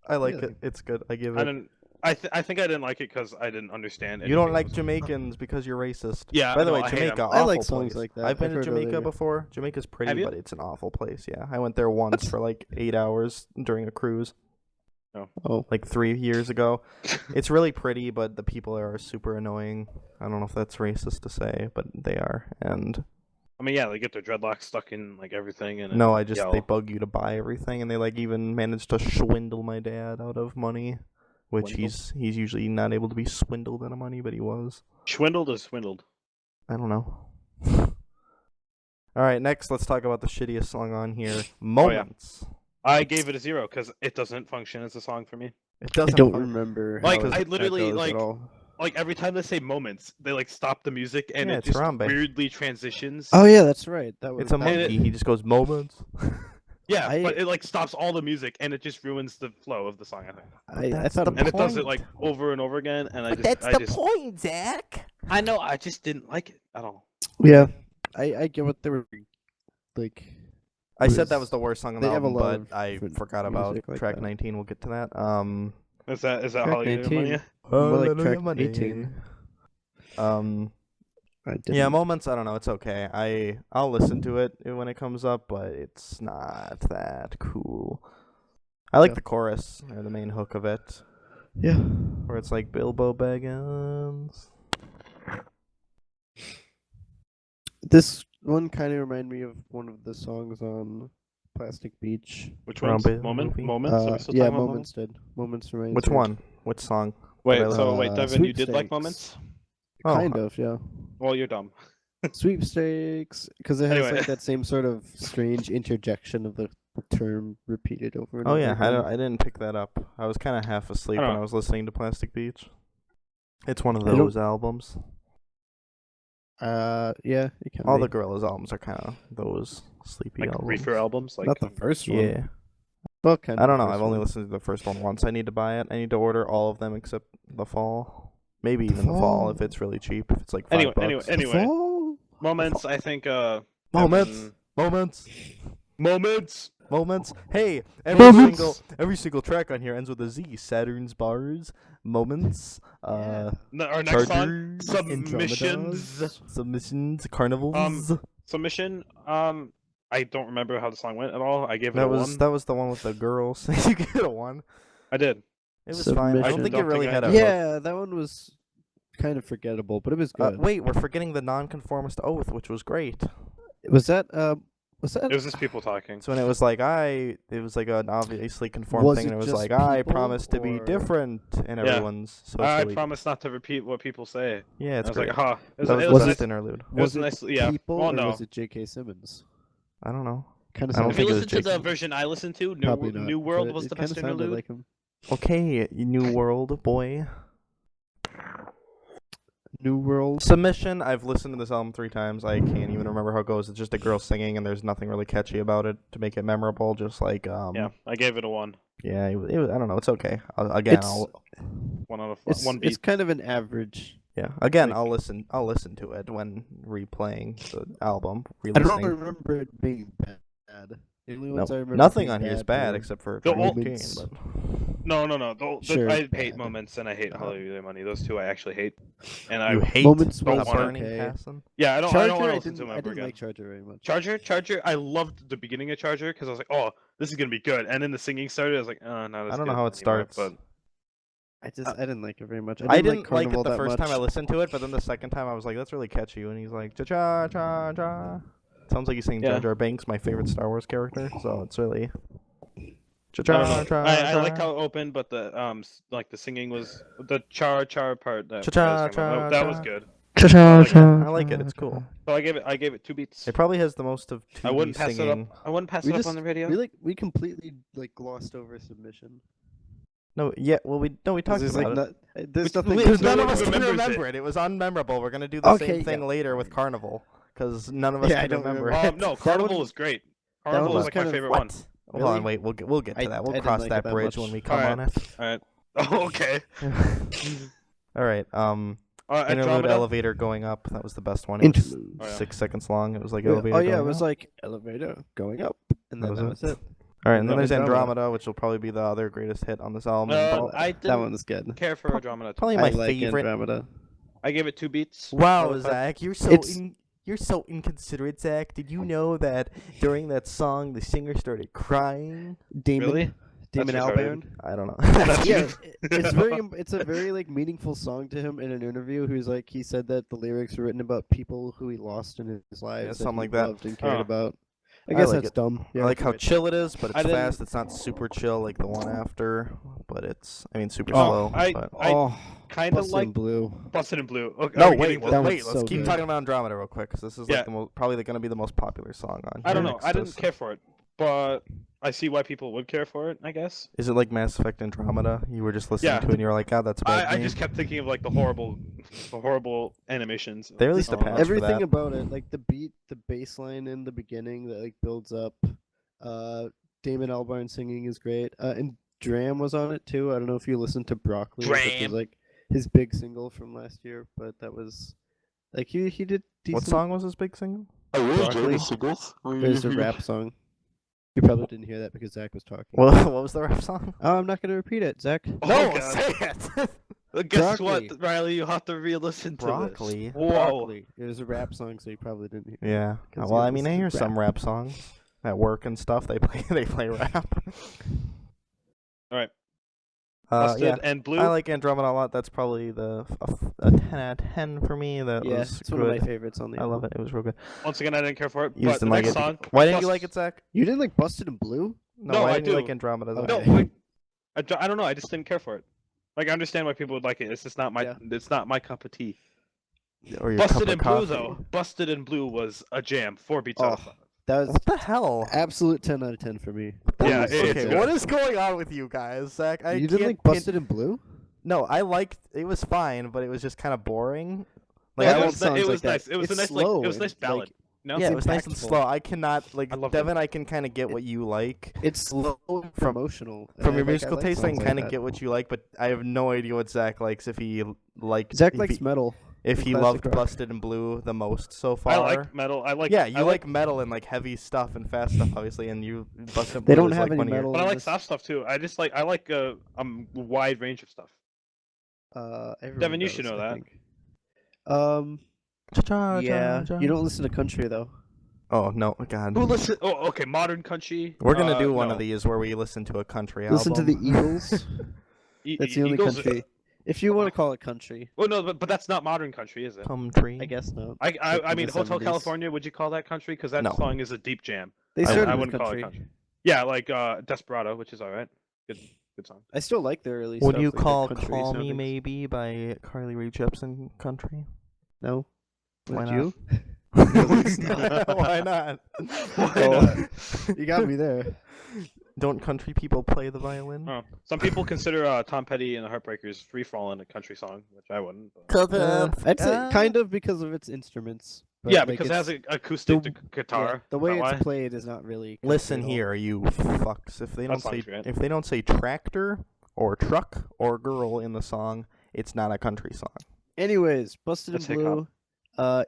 Speaker 1: I like
Speaker 2: Really?
Speaker 1: it. It's good. I give
Speaker 4: I
Speaker 1: it.
Speaker 4: didn't I think I didn't like it because I didn't understand
Speaker 1: You don't
Speaker 4: anything
Speaker 1: like
Speaker 4: that was-
Speaker 1: Jamaicans because you're racist.
Speaker 4: Yeah,
Speaker 1: By the
Speaker 4: I
Speaker 1: way,
Speaker 4: know, I hate
Speaker 1: Jamaica,
Speaker 4: 'em.
Speaker 2: I like
Speaker 1: awful
Speaker 2: songs
Speaker 1: place.
Speaker 2: like that.
Speaker 1: I've been
Speaker 2: I've
Speaker 1: to
Speaker 2: heard
Speaker 1: Jamaica
Speaker 2: earlier.
Speaker 1: before. Jamaica's
Speaker 4: Have
Speaker 1: pretty,
Speaker 4: you?
Speaker 1: but it's an awful place. Yeah, I went there once for like 8 hours during a cruise,
Speaker 2: Oh,
Speaker 1: like 3 years ago. It's really pretty, but the people are super annoying. I don't know if that's racist to say, but they are. And
Speaker 4: I mean, yeah, they get their dreadlocks stuck in like everything, and
Speaker 1: no, they
Speaker 4: yell.
Speaker 1: bug you to buy everything, and they like even managed to swindle my dad out of money, which
Speaker 4: Swindle?
Speaker 1: he's usually not able to be swindled out of money, but he was.
Speaker 4: Swindled or swindled.
Speaker 1: I don't know. All right, next let's talk about the shittiest song on here,
Speaker 4: Oh, yeah.
Speaker 1: Moments.
Speaker 4: I gave it a 0 because it doesn't function as a song for me.
Speaker 1: It
Speaker 2: I
Speaker 1: doesn't.
Speaker 2: don't
Speaker 1: fun-
Speaker 2: remember.
Speaker 4: Like,
Speaker 2: how
Speaker 4: I
Speaker 2: that
Speaker 4: literally,
Speaker 2: goes
Speaker 4: like-
Speaker 2: at all.
Speaker 4: Like every time they say moments, they like stop the music and
Speaker 1: Yeah,
Speaker 4: it
Speaker 1: it's
Speaker 4: just
Speaker 1: Harambe.
Speaker 4: weirdly transitions.
Speaker 2: Oh yeah, that's right. That was
Speaker 1: It's a
Speaker 2: that was-
Speaker 1: monkey. He just goes moments.
Speaker 4: Yeah,
Speaker 2: I-
Speaker 4: but it like stops all the music and it just ruins the flow of the song. I think.
Speaker 2: I
Speaker 1: That's
Speaker 2: thought
Speaker 1: the
Speaker 2: it
Speaker 4: And
Speaker 2: was
Speaker 4: it does it
Speaker 1: point.
Speaker 4: like over and over again, and I
Speaker 1: But
Speaker 4: just,
Speaker 1: that's the point, Zach.
Speaker 4: I know, I just didn't like it at all.
Speaker 2: Yeah, I get what they were like.
Speaker 1: I
Speaker 2: It
Speaker 1: said that was
Speaker 2: was-
Speaker 1: the worst song on
Speaker 2: they
Speaker 1: the
Speaker 2: have a
Speaker 1: album,
Speaker 2: lot
Speaker 1: but
Speaker 2: of
Speaker 1: I
Speaker 2: different
Speaker 1: forgot about
Speaker 2: music like
Speaker 1: track
Speaker 2: that.
Speaker 1: 19. We'll get to that.
Speaker 4: Is that
Speaker 2: Track
Speaker 4: Hallelujah
Speaker 2: 19.
Speaker 4: Money?
Speaker 2: More like
Speaker 1: Hallelujah,
Speaker 2: track
Speaker 1: money.
Speaker 2: 18. I didn't.
Speaker 1: Yeah, Moments, I don't know, it's okay. I'll listen to it when it comes up, but it's not that cool. I like
Speaker 2: Yeah.
Speaker 1: the chorus, or the main hook of it,
Speaker 2: Yeah.
Speaker 1: where it's like Bilbo Baggins.
Speaker 2: This one kind of reminded me of one of the songs on Plastic Beach.
Speaker 4: Which
Speaker 1: Harambe
Speaker 4: ones? Moments?
Speaker 1: movie?
Speaker 4: Moments? Are we still
Speaker 2: Yeah,
Speaker 4: talking about
Speaker 2: Moments did. Moments reminds
Speaker 1: Which
Speaker 2: me.
Speaker 1: one? Which song?
Speaker 4: Wait,
Speaker 1: Did I
Speaker 4: so
Speaker 2: like-
Speaker 4: wait, Devin, you did like
Speaker 2: Sweepstakes.
Speaker 4: Moments?
Speaker 1: Oh,
Speaker 2: Kind of, yeah.
Speaker 4: Well, you're dumb.
Speaker 2: Sweepstakes, because it has
Speaker 4: Anyway.
Speaker 2: like that same sort of strange interjection of the term repeated over and
Speaker 1: Oh
Speaker 2: over
Speaker 1: yeah,
Speaker 2: again.
Speaker 1: I didn't pick that up. I was kind of half asleep
Speaker 4: I don't
Speaker 1: when I
Speaker 4: know.
Speaker 1: was listening to Plastic Beach. It's one of
Speaker 2: I don't-
Speaker 1: those albums.
Speaker 2: Yeah, it can
Speaker 1: All
Speaker 2: be.
Speaker 1: the Gorillaz albums are kind of those sleepy
Speaker 4: Like
Speaker 1: albums.
Speaker 4: reefer albums? Like
Speaker 2: Not the first one.
Speaker 1: Yeah.
Speaker 2: Well, kind
Speaker 1: I
Speaker 2: of
Speaker 1: don't
Speaker 2: the
Speaker 1: know. I've
Speaker 2: first
Speaker 1: only
Speaker 2: one.
Speaker 1: listened to the first one once. I need to buy it. I need to order all of them except the fall. Maybe even the fall if
Speaker 2: Fall.
Speaker 1: it's really cheap. If it's like $5.
Speaker 4: Anyway.
Speaker 2: Fall?
Speaker 4: Moments, I think
Speaker 1: Moments.
Speaker 4: Devin-
Speaker 1: Moments.
Speaker 4: Moments.
Speaker 1: Hey, every
Speaker 2: Moments.
Speaker 1: single track on here ends with a Z. Saturn's bars. Moments.
Speaker 2: Yeah.
Speaker 4: Our next
Speaker 1: Charger.
Speaker 4: song, Submissions.
Speaker 2: Andromedas.
Speaker 1: Submissions. Carnivals.
Speaker 4: Submission. I don't remember how the song went at all. I gave it
Speaker 1: that
Speaker 4: a
Speaker 1: was
Speaker 4: 1.
Speaker 1: that was the one with the girls. You get a 1.
Speaker 4: I did.
Speaker 1: It was fine. I don't
Speaker 2: Submission.
Speaker 1: think it
Speaker 4: Don't
Speaker 1: really
Speaker 4: think
Speaker 1: had
Speaker 4: I-
Speaker 1: a hook.
Speaker 2: Yeah, that one was kind of forgettable, but it was good.
Speaker 1: Wait, we're forgetting the nonconformist oath, which was great.
Speaker 2: Was that was that
Speaker 4: It was just people talking.
Speaker 1: So when it was like it was like an obviously conformed
Speaker 2: Was
Speaker 1: thing, and
Speaker 2: it
Speaker 1: it was
Speaker 2: just
Speaker 1: like I
Speaker 2: people,
Speaker 1: promise to be
Speaker 2: or-
Speaker 1: different, and
Speaker 4: Yeah.
Speaker 1: everyone's supposed
Speaker 4: I
Speaker 1: to be.
Speaker 4: promise not to repeat what people say.
Speaker 1: Yeah, it's
Speaker 4: I was
Speaker 1: great.
Speaker 4: like, huh. It
Speaker 1: That was
Speaker 4: it
Speaker 1: the
Speaker 4: was
Speaker 1: best
Speaker 4: nice.
Speaker 1: interlude.
Speaker 4: It was
Speaker 2: was it
Speaker 4: nice. Yeah.
Speaker 2: people
Speaker 4: Well,
Speaker 2: or
Speaker 4: no.
Speaker 2: was it J.K. Simmons?
Speaker 1: I don't know.
Speaker 2: Kind of
Speaker 1: I don't
Speaker 4: If you
Speaker 1: think it was
Speaker 4: listen to the
Speaker 1: Jason.
Speaker 4: version I listened to,
Speaker 2: Probably not.
Speaker 4: New World
Speaker 2: but
Speaker 4: was
Speaker 2: it
Speaker 4: the
Speaker 2: kinda
Speaker 4: best
Speaker 2: sounded
Speaker 4: interlude.
Speaker 2: like him.
Speaker 1: Okay, New World boy.
Speaker 2: New World.
Speaker 1: Submission. I've listened to this album 3 times. I can't even remember how it goes. It's just a girl singing, and there's nothing really catchy about it to make it memorable. Just like
Speaker 4: Yeah, I gave it a 1.
Speaker 1: yeah. It was, I don't know. It's okay.
Speaker 2: It's-
Speaker 1: I'll
Speaker 4: 1 out of
Speaker 2: It's
Speaker 4: 1 beat.
Speaker 2: it's kind of an average.
Speaker 1: yeah. Again,
Speaker 2: like-
Speaker 1: I'll listen to it when replaying the album.
Speaker 2: I don't
Speaker 1: Re-listening.
Speaker 2: remember it being bad. The only
Speaker 1: Nope.
Speaker 2: ones I remember
Speaker 1: Nothing
Speaker 2: being
Speaker 1: on here is
Speaker 2: were-
Speaker 1: bad except for
Speaker 4: The
Speaker 1: track
Speaker 4: old-
Speaker 1: 18,
Speaker 2: Moments.
Speaker 1: but
Speaker 4: No.
Speaker 2: Sure,
Speaker 4: I hate
Speaker 2: bad.
Speaker 4: Moments and I hate
Speaker 2: Uh-huh.
Speaker 4: Hallelujah Money. Those two I actually hate. And
Speaker 1: you
Speaker 4: I
Speaker 1: hate
Speaker 2: Moments
Speaker 1: the
Speaker 2: was
Speaker 1: burning
Speaker 2: okay.
Speaker 1: passion.
Speaker 4: yeah, I don't
Speaker 2: Charger,
Speaker 4: want to
Speaker 2: I
Speaker 4: listen to
Speaker 2: didn't,
Speaker 4: them
Speaker 2: I
Speaker 4: ever
Speaker 2: didn't
Speaker 4: again.
Speaker 2: like Charger very much.
Speaker 4: Charger, I loved the beginning of Charger because I was like, oh, this is gonna be good. And then the singing started. I was like, oh, no,
Speaker 1: I don't know how it starts.
Speaker 4: But
Speaker 2: I didn't like it very much.
Speaker 1: I didn't like
Speaker 2: Carnival
Speaker 1: it the
Speaker 2: that
Speaker 1: first time I
Speaker 2: much.
Speaker 1: listened to it, but then the second time I was like, that's really catchy. And he's like, cha cha cha cha. Sounds like he's singing Jar
Speaker 4: Yeah.
Speaker 1: Jar Binks, my favorite Star Wars character. So it's really cha
Speaker 4: I don't
Speaker 1: cha
Speaker 4: know.
Speaker 1: cha.
Speaker 4: I like how it opened, but the like the singing was the char part. That,
Speaker 1: Cha-cha,
Speaker 4: that was
Speaker 1: cha-cha.
Speaker 4: good.
Speaker 1: I like it. It's cool.
Speaker 4: So I gave it 2 beats.
Speaker 1: It probably has the most of 2D
Speaker 4: I wouldn't pass
Speaker 1: singing.
Speaker 4: it up. I wouldn't pass
Speaker 2: We
Speaker 4: it up
Speaker 2: just-
Speaker 4: on the radio.
Speaker 2: We completely like glossed over Submission.
Speaker 1: No, yeah. Well, we
Speaker 2: 'Cause
Speaker 1: talked
Speaker 2: there's
Speaker 1: about
Speaker 2: like
Speaker 1: it.
Speaker 2: there's nothing.
Speaker 4: we-
Speaker 1: Because
Speaker 4: no
Speaker 1: none
Speaker 4: one
Speaker 1: of us can
Speaker 4: remembers
Speaker 1: remember it. It was unmemorable. We're gonna do the
Speaker 2: Okay,
Speaker 1: same thing
Speaker 2: yeah.
Speaker 1: later with Carnival, because none of us
Speaker 2: Yeah, I
Speaker 1: can
Speaker 2: don't
Speaker 1: remember.
Speaker 2: remember.
Speaker 1: it.
Speaker 4: No,
Speaker 2: That
Speaker 4: Carnival
Speaker 2: one-
Speaker 4: was great.
Speaker 2: that
Speaker 4: Carnival
Speaker 2: one
Speaker 4: was
Speaker 2: was
Speaker 4: like my
Speaker 2: kind of-
Speaker 4: favorite
Speaker 1: What?
Speaker 4: one.
Speaker 1: Hold on,
Speaker 2: Really?
Speaker 1: wait. We'll get to
Speaker 2: I
Speaker 1: that. We'll
Speaker 2: didn't
Speaker 1: cross
Speaker 2: like
Speaker 1: that
Speaker 2: it that
Speaker 1: bridge
Speaker 2: much.
Speaker 1: when we come
Speaker 4: Alright.
Speaker 1: on it.
Speaker 4: All right. Oh, okay.
Speaker 1: All right. Interlude
Speaker 4: Andromeda.
Speaker 1: elevator going up. That was the best one. It was
Speaker 2: Interlude.
Speaker 4: Oh, yeah.
Speaker 1: 6 seconds long. It was like
Speaker 2: Yeah,
Speaker 1: elevator.
Speaker 2: oh yeah,
Speaker 1: going
Speaker 2: it was
Speaker 1: up.
Speaker 2: like elevator going up, and then that was it.
Speaker 1: All right, and then
Speaker 2: that
Speaker 1: there's
Speaker 2: was Andromeda.
Speaker 1: Andromeda, which will probably be the other greatest hit on this album. but
Speaker 4: I
Speaker 2: That
Speaker 4: didn't
Speaker 2: one was good.
Speaker 4: care for Andromeda.
Speaker 1: probably my
Speaker 2: I like
Speaker 1: favorite.
Speaker 2: Andromeda.
Speaker 4: I gave it 2 beats.
Speaker 1: Wow,
Speaker 4: Out of 5.
Speaker 1: Zach, you're so
Speaker 2: It's-
Speaker 1: you're so inconsiderate, Zach. Did you know that during that song the singer started crying?
Speaker 2: Damon,
Speaker 4: Really?
Speaker 2: Damon
Speaker 4: That's retarded.
Speaker 2: Albarn.
Speaker 1: I don't know.
Speaker 4: That's
Speaker 2: Yeah,
Speaker 4: you.
Speaker 2: it's a very like meaningful song to him in an interview. He said that the lyrics were written about people who he lost in his lives, that
Speaker 1: something
Speaker 2: he
Speaker 1: like that.
Speaker 2: loved and cared
Speaker 4: Oh.
Speaker 2: about. I guess
Speaker 1: like
Speaker 2: that's
Speaker 1: it.
Speaker 2: dumb. Yeah,
Speaker 1: I like
Speaker 2: you're
Speaker 1: how
Speaker 2: right.
Speaker 1: chill it is, but
Speaker 4: I
Speaker 1: it's
Speaker 4: didn't-
Speaker 1: fast. It's not super chill like the one after, but it's super
Speaker 4: Oh,
Speaker 1: slow.
Speaker 4: I-
Speaker 1: but...
Speaker 2: Oh,
Speaker 4: Kind of
Speaker 2: Busted
Speaker 4: like
Speaker 2: in Blue.
Speaker 4: Busted in Blue. Okay,
Speaker 1: No,
Speaker 4: are we
Speaker 1: wait,
Speaker 4: getting to-
Speaker 2: That
Speaker 1: wait.
Speaker 2: one's
Speaker 1: Let's
Speaker 2: so
Speaker 1: keep
Speaker 2: good.
Speaker 1: talking about Andromeda real quick, because this is
Speaker 4: Yeah.
Speaker 1: like probably going to be the most popular song on here.
Speaker 4: I don't know.
Speaker 1: next
Speaker 4: I
Speaker 1: to
Speaker 4: didn't
Speaker 1: us.
Speaker 4: care for it, but I see why people would care for it. I guess.
Speaker 1: Is it like Mass Effect Andromeda? You were just listening
Speaker 4: Yeah.
Speaker 1: to it and you were like, God, that's a bad
Speaker 4: I
Speaker 1: game.
Speaker 4: just kept thinking of like the horrible animations.
Speaker 1: They released a
Speaker 4: Oh,
Speaker 1: patch for
Speaker 2: Everything
Speaker 1: that.
Speaker 2: about it, like the beat, the bass line in the beginning that like builds up. Damon Albarn singing is great. And Dram was on it too. I don't know if you listened to Broccoli, which was
Speaker 4: Dram.
Speaker 2: like his big single from last year, but that was like he did decent.
Speaker 1: What song was his big single?
Speaker 2: Broccoli. There's a rap song. You probably didn't hear that because Zach was talking.
Speaker 1: What was the rap song?
Speaker 2: Oh, I'm not gonna repeat it, Zach.
Speaker 4: Oh,
Speaker 1: No,
Speaker 4: God.
Speaker 1: say it.
Speaker 4: Well, guess
Speaker 2: Broccoli.
Speaker 4: what, Riley? You have to re-listen to
Speaker 1: Broccoli.
Speaker 4: this. Whoa.
Speaker 2: Broccoli. It was a rap song, so you probably didn't hear.
Speaker 1: Yeah.
Speaker 2: 'Cause
Speaker 1: Well,
Speaker 2: you
Speaker 1: I mean, I
Speaker 2: listen to
Speaker 1: hear some rap songs at work and stuff. They play rap.
Speaker 4: All right.
Speaker 1: Yeah.
Speaker 4: Busted and Blue.
Speaker 1: I like Andromeda a lot. That's probably a 10 out of 10 for me. That
Speaker 2: Yeah,
Speaker 1: was
Speaker 2: it's
Speaker 1: good.
Speaker 2: one of my favorites on the
Speaker 1: I
Speaker 2: album.
Speaker 1: love it. It was real good.
Speaker 4: Once again, I didn't care for it.
Speaker 1: You just
Speaker 4: But the
Speaker 1: didn't like
Speaker 4: next
Speaker 1: it.
Speaker 4: song.
Speaker 1: Why didn't you
Speaker 4: Bust-
Speaker 1: like it, Zach?
Speaker 2: You didn't like Busted in Blue?
Speaker 4: No,
Speaker 1: why
Speaker 4: I
Speaker 1: didn't you like
Speaker 4: do.
Speaker 1: Andromeda?
Speaker 2: Okay.
Speaker 1: Zach?
Speaker 4: No, wait. I don't know. I just didn't care for it. Like, I understand why people would like it. It's just not my.
Speaker 2: Yeah.
Speaker 4: It's not my cup of tea.
Speaker 1: Or your
Speaker 4: Busted
Speaker 1: cup
Speaker 4: in
Speaker 1: of
Speaker 4: Blue
Speaker 1: coffee.
Speaker 4: though. Busted in Blue was a jam. 4 beats out of
Speaker 2: Oh.
Speaker 4: 5.
Speaker 2: That was
Speaker 1: What the hell?
Speaker 2: absolute 10 out of 10 for me.
Speaker 4: Yeah,
Speaker 1: Okay,
Speaker 4: it's good.
Speaker 1: what is going on with you guys, Zach? I
Speaker 2: You
Speaker 1: can't
Speaker 2: didn't like
Speaker 1: pin-
Speaker 2: Busted in Blue?
Speaker 1: No, I liked. It was fine, but it was just kind of boring. Like
Speaker 4: Yeah,
Speaker 1: I
Speaker 4: it
Speaker 1: don't.
Speaker 4: was,
Speaker 2: songs
Speaker 4: it
Speaker 2: like
Speaker 4: was
Speaker 2: that.
Speaker 4: nice. It was
Speaker 2: It's
Speaker 4: a nice
Speaker 2: slow
Speaker 4: like it was a nice
Speaker 2: and,
Speaker 4: ballad.
Speaker 2: like,
Speaker 4: No?
Speaker 1: Yeah,
Speaker 2: it's
Speaker 1: it was nice and
Speaker 2: impactful.
Speaker 1: slow. I cannot like
Speaker 4: I loved it.
Speaker 1: Devin. I can kind of get what you like
Speaker 2: It's slow and
Speaker 1: From-
Speaker 2: emotional. and
Speaker 1: from
Speaker 2: I
Speaker 1: your
Speaker 2: like-
Speaker 1: musical
Speaker 2: like
Speaker 1: taste. I
Speaker 2: songs
Speaker 1: can
Speaker 2: like
Speaker 1: kind of
Speaker 2: that.
Speaker 1: get what you like, but I have no idea what Zach likes. If he liked,
Speaker 2: Zach
Speaker 1: if
Speaker 2: likes
Speaker 1: he,
Speaker 2: metal.
Speaker 1: if
Speaker 2: and
Speaker 1: he
Speaker 2: classic
Speaker 1: loved
Speaker 2: rock.
Speaker 1: Busted and Blue the most so far.
Speaker 4: I like metal. I like.
Speaker 1: yeah, you
Speaker 4: I
Speaker 1: like metal and like heavy stuff and fast stuff, obviously, and you Busted and
Speaker 2: They
Speaker 1: Blue
Speaker 2: don't
Speaker 1: is
Speaker 2: have
Speaker 1: like
Speaker 2: any
Speaker 1: one of your-
Speaker 2: metal.
Speaker 4: But I like
Speaker 2: this-
Speaker 4: soft stuff too. I like a wide range of stuff.
Speaker 2: Everyone
Speaker 4: Devin, you
Speaker 2: does,
Speaker 4: should know
Speaker 2: I
Speaker 4: that.
Speaker 2: think.
Speaker 1: Cha-cha,
Speaker 2: Yeah.
Speaker 1: cha-cha.
Speaker 2: You don't listen to country though.
Speaker 1: Oh no, God.
Speaker 4: Who listen? Oh, okay. Modern country.
Speaker 1: We're gonna do one
Speaker 4: no.
Speaker 1: of these where we listen to a country
Speaker 2: Listen to
Speaker 1: album.
Speaker 2: the Eagles. That's the only
Speaker 4: Eagles-
Speaker 2: country. If you want to call it country,
Speaker 4: Well, no, but that's not modern country, is it?
Speaker 1: Country.
Speaker 2: I guess not.
Speaker 4: I
Speaker 2: Like in
Speaker 4: mean,
Speaker 2: the
Speaker 4: Hotel
Speaker 2: 70s.
Speaker 4: California. Would you call that country? Because that
Speaker 1: No.
Speaker 4: song is a deep jam.
Speaker 2: They
Speaker 1: I
Speaker 2: started
Speaker 4: I
Speaker 2: with
Speaker 4: wouldn't
Speaker 2: country.
Speaker 4: call it country. Yeah, like Desperado, which is all right. Good song.
Speaker 2: I still like their early
Speaker 1: Would
Speaker 2: stuff.
Speaker 1: you
Speaker 2: like their
Speaker 1: call
Speaker 2: country
Speaker 1: "Call Me
Speaker 2: soundings.
Speaker 1: Maybe" by Carly Rae Jepsen country?
Speaker 2: No.
Speaker 1: Why
Speaker 2: Would
Speaker 1: not?
Speaker 2: you?
Speaker 1: Why not?
Speaker 2: Why You got me there.
Speaker 1: Don't country people play the violin?
Speaker 4: Oh. Some people consider Tom Petty and the Heartbreakers "Free Fallin'" a country song, which I wouldn't. But...
Speaker 2: I'd say kind of because of its instruments. but,
Speaker 4: Yeah,
Speaker 2: like,
Speaker 4: because it has
Speaker 2: it's-
Speaker 4: an acoustic
Speaker 2: the-
Speaker 4: guitar.
Speaker 2: yeah, the
Speaker 4: Is
Speaker 2: way
Speaker 4: that
Speaker 2: it's
Speaker 4: why?
Speaker 2: played is not really. country
Speaker 1: Listen
Speaker 2: at all.
Speaker 1: here, you fucks.
Speaker 4: That
Speaker 1: If they don't say tractor or truck or girl in the song, it's not a country song.
Speaker 2: Anyways, Busted
Speaker 4: That's
Speaker 2: in Blue.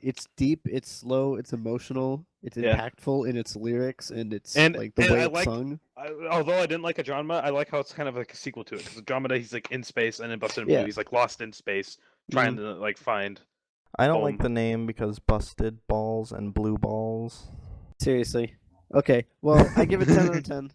Speaker 2: It's deep, it's slow, it's emotional, it's
Speaker 4: Yeah.
Speaker 2: impactful in its lyrics, and it's
Speaker 4: And-
Speaker 2: like the
Speaker 4: and
Speaker 2: way
Speaker 4: I
Speaker 2: it's
Speaker 4: like-
Speaker 2: sung.
Speaker 4: Although I didn't like Andromeda, I like how it's kind of like a sequel to it. Because Andromeda, he's like in space, and in Busted in Blue,
Speaker 2: Yeah.
Speaker 4: he's like lost in space, trying to like find.
Speaker 1: I don't like
Speaker 4: Boom.
Speaker 1: the name because busted balls and blue balls.
Speaker 2: Seriously. Okay, well, I give it 10 out of 10.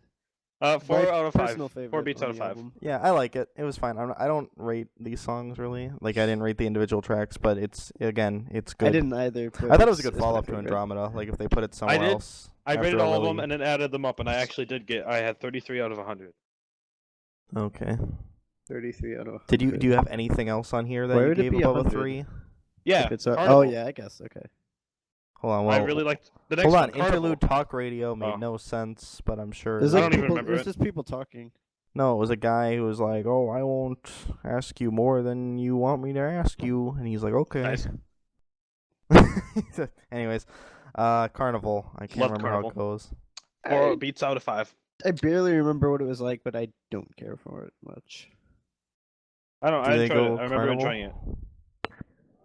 Speaker 4: 4
Speaker 2: My
Speaker 4: out of 5.
Speaker 2: personal
Speaker 4: 4
Speaker 2: favorite
Speaker 4: beats
Speaker 2: on
Speaker 4: out of
Speaker 2: the
Speaker 4: 5.
Speaker 2: album.
Speaker 1: Yeah, I like it. It was fine. I don't rate these songs really. Like I didn't rate the individual tracks, but it's good.
Speaker 2: I didn't either. But
Speaker 1: I thought it was a
Speaker 2: it's-
Speaker 1: good
Speaker 2: it's my
Speaker 1: follow up to
Speaker 2: favorite.
Speaker 1: Andromeda. Like if they put it somewhere
Speaker 4: did.
Speaker 1: else.
Speaker 4: I
Speaker 1: after
Speaker 4: rated
Speaker 1: a
Speaker 4: all of them
Speaker 1: really-
Speaker 4: and then added them up, and I actually did get. I had 33 out of 100.
Speaker 1: Okay.
Speaker 2: 33 out of.
Speaker 1: Did you
Speaker 2: 100.
Speaker 1: do you have anything else on here that
Speaker 2: Where
Speaker 1: you
Speaker 2: would it
Speaker 1: gave
Speaker 2: be
Speaker 1: above a
Speaker 2: 100?
Speaker 1: 3?
Speaker 4: Yeah.
Speaker 2: If it's a-
Speaker 4: Carnival.
Speaker 2: oh yeah, I guess. Okay.
Speaker 1: Hold on.
Speaker 4: I
Speaker 1: Well,
Speaker 4: really liked the next
Speaker 1: hold
Speaker 4: one.
Speaker 1: on.
Speaker 4: Carnival.
Speaker 1: Interlude talk radio made
Speaker 4: Oh.
Speaker 1: no sense, but I'm sure.
Speaker 2: There's
Speaker 4: I
Speaker 2: like
Speaker 4: don't even
Speaker 2: people,
Speaker 4: remember
Speaker 2: it's
Speaker 4: it.
Speaker 2: just people talking.
Speaker 1: No, it was a guy who was like, "Oh, I won't ask you more than you want me to ask you," and he's like, "Okay."
Speaker 4: Nice.
Speaker 1: Anyways, Carnival. I can't
Speaker 4: Loved
Speaker 1: remember how
Speaker 4: Carnival.
Speaker 1: it goes.
Speaker 4: 4 beats out of 5.
Speaker 2: I barely remember what it was like, but I don't care for it much.
Speaker 4: I don't.
Speaker 1: Do
Speaker 4: I
Speaker 1: they
Speaker 4: enjoyed
Speaker 1: go
Speaker 4: it. I remember
Speaker 1: Carnival?
Speaker 4: enjoying it.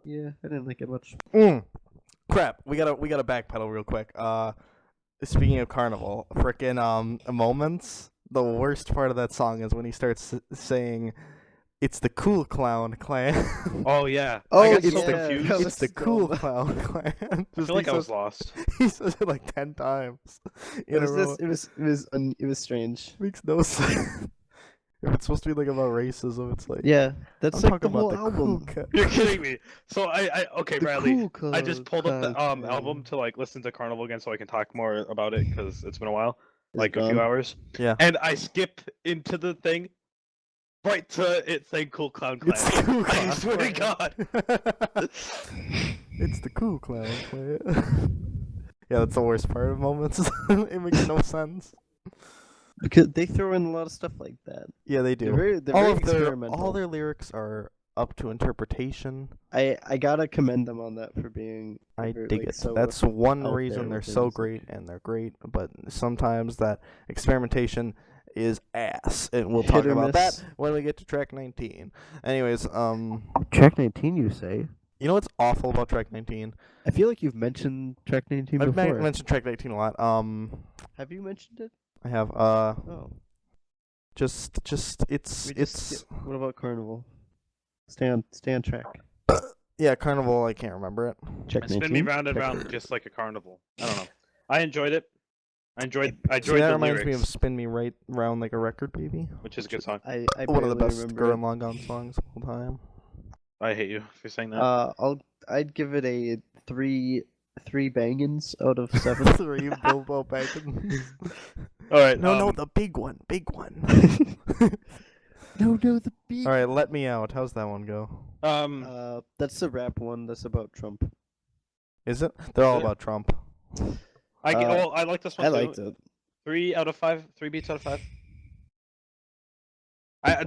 Speaker 2: Yeah, I didn't like it much.
Speaker 1: Crap. We gotta backpedal real quick. Speaking of Carnival, frickin' Moments. The worst part of that song is when he starts saying, "It's the Cool Clown Clan."
Speaker 4: Oh yeah.
Speaker 2: Oh,
Speaker 4: I got so
Speaker 2: yeah.
Speaker 4: confused.
Speaker 2: That
Speaker 1: It's
Speaker 2: was
Speaker 1: the
Speaker 2: so
Speaker 1: Cool
Speaker 2: bad.
Speaker 1: Clown Clan.
Speaker 4: I feel like I was lost.
Speaker 1: He says it like 10 times
Speaker 2: It
Speaker 1: in
Speaker 2: was
Speaker 1: a row.
Speaker 2: just, it was strange.
Speaker 1: Makes no sense. If it's supposed to be like about racism, it's like
Speaker 2: Yeah, that's
Speaker 1: I'm
Speaker 2: like the
Speaker 1: talking
Speaker 2: whole
Speaker 1: about the cool
Speaker 2: album.
Speaker 1: cat.
Speaker 4: You're kidding me. So okay,
Speaker 2: The
Speaker 4: Ryley.
Speaker 2: cool
Speaker 4: I just pulled up the
Speaker 2: cat.
Speaker 4: album to like listen to Carnival again so I can talk more about it because it's been a while,
Speaker 2: Is
Speaker 4: like
Speaker 2: it
Speaker 4: a few
Speaker 2: gone?
Speaker 4: hours.
Speaker 1: Yeah.
Speaker 4: And I skip into the thing right to it saying Cool Clown Clan.
Speaker 1: It's the cool
Speaker 4: I
Speaker 1: clown.
Speaker 4: swear to God.
Speaker 1: It's the cool clown clan. Yeah, that's the worst part of moments. It makes no sense.
Speaker 2: Because they throw in a lot of stuff like that.
Speaker 1: Yeah, they
Speaker 2: They're
Speaker 1: do.
Speaker 2: very, they're very
Speaker 1: all
Speaker 2: experimental.
Speaker 1: their lyrics are up to interpretation.
Speaker 2: I gotta commend them on that for being.
Speaker 1: I
Speaker 2: very,
Speaker 1: dig
Speaker 2: like,
Speaker 1: it.
Speaker 2: so
Speaker 1: That's one
Speaker 2: out
Speaker 1: reason
Speaker 2: there
Speaker 1: they're
Speaker 2: with their
Speaker 1: so
Speaker 2: music.
Speaker 1: great, and they're great. But sometimes that experimentation is ass, and we'll
Speaker 2: Hit
Speaker 1: talk
Speaker 2: or
Speaker 1: about that
Speaker 2: miss.
Speaker 1: when we get to track 19. Anyways,
Speaker 2: Track 19, you say?
Speaker 1: you know what's awful about track 19?
Speaker 2: I feel like you've mentioned track 19
Speaker 1: I've
Speaker 2: before.
Speaker 1: mentioned track 19 a lot.
Speaker 2: Have you mentioned it?
Speaker 1: I have
Speaker 2: Oh.
Speaker 1: just it's
Speaker 2: We just what about Carnival? Stay on track.
Speaker 1: yeah, Carnival. I can't remember it.
Speaker 2: Check
Speaker 4: Spin me
Speaker 2: 19.
Speaker 4: round and
Speaker 2: Check
Speaker 4: round just like a carnival. I don't know. I enjoyed it. I enjoyed
Speaker 1: See,
Speaker 4: the
Speaker 1: that reminds
Speaker 4: lyrics,
Speaker 1: me of "Spin Me Right Round Like a Record, Baby."
Speaker 4: which is a good song.
Speaker 2: I
Speaker 1: One of the
Speaker 2: barely
Speaker 1: best
Speaker 2: remember
Speaker 1: Gurren
Speaker 2: it.
Speaker 1: Lagann songs of all time.
Speaker 4: I hate you for saying that.
Speaker 2: I'd give it a three bangins out of 7.
Speaker 1: 3 Bilbo Baggins.
Speaker 4: All right.
Speaker 1: No, the big one.
Speaker 2: No, the beat.
Speaker 1: All right, Let Me Out. How's that one go?
Speaker 2: That's the rap one. That's about Trump.
Speaker 1: Is it? They're all
Speaker 4: it?
Speaker 1: about Trump.
Speaker 4: I like this one
Speaker 2: I
Speaker 4: too.
Speaker 2: liked it.
Speaker 4: 3 out of 5. 3 beats out of 5.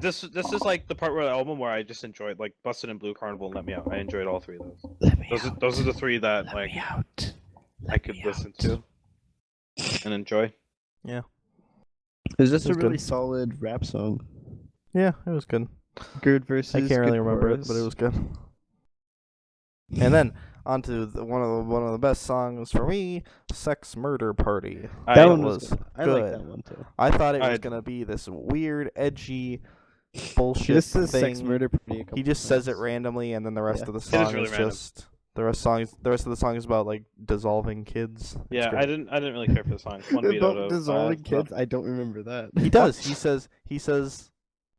Speaker 4: This is like the part where the album where I just enjoyed, like Busted in Blue, Carnival, and Let Me Out. I enjoyed all 3 of those. Those are the 3 that like I could listen to and enjoy.
Speaker 1: Yeah.
Speaker 2: Is this
Speaker 1: It
Speaker 2: a
Speaker 1: was
Speaker 2: really
Speaker 1: good.
Speaker 2: solid rap song?
Speaker 1: Yeah, it was good.
Speaker 2: Good verses.
Speaker 1: I can't really
Speaker 2: good
Speaker 1: remember it,
Speaker 2: chorus.
Speaker 1: but it was good. And then on to one of the best songs for me, "Sex Murder Party."
Speaker 2: That
Speaker 1: It
Speaker 2: one was
Speaker 1: was
Speaker 2: good. I like
Speaker 1: good.
Speaker 2: that one too.
Speaker 1: I thought it was
Speaker 4: I-
Speaker 1: gonna be this weird, edgy
Speaker 2: He
Speaker 1: bullshit
Speaker 2: just says
Speaker 1: thing.
Speaker 2: sex murder party.
Speaker 1: He just says it randomly, and then the rest
Speaker 2: Yeah.
Speaker 1: of the
Speaker 4: is
Speaker 1: song
Speaker 4: really
Speaker 1: is
Speaker 4: random.
Speaker 1: just the rest of the song is about like dissolving kids. It's
Speaker 4: Yeah,
Speaker 1: great.
Speaker 4: I didn't really care for the song. 1 beat out
Speaker 2: About
Speaker 4: of
Speaker 2: dissolving
Speaker 4: 5.
Speaker 2: kids. I don't remember that.
Speaker 1: He does. He says,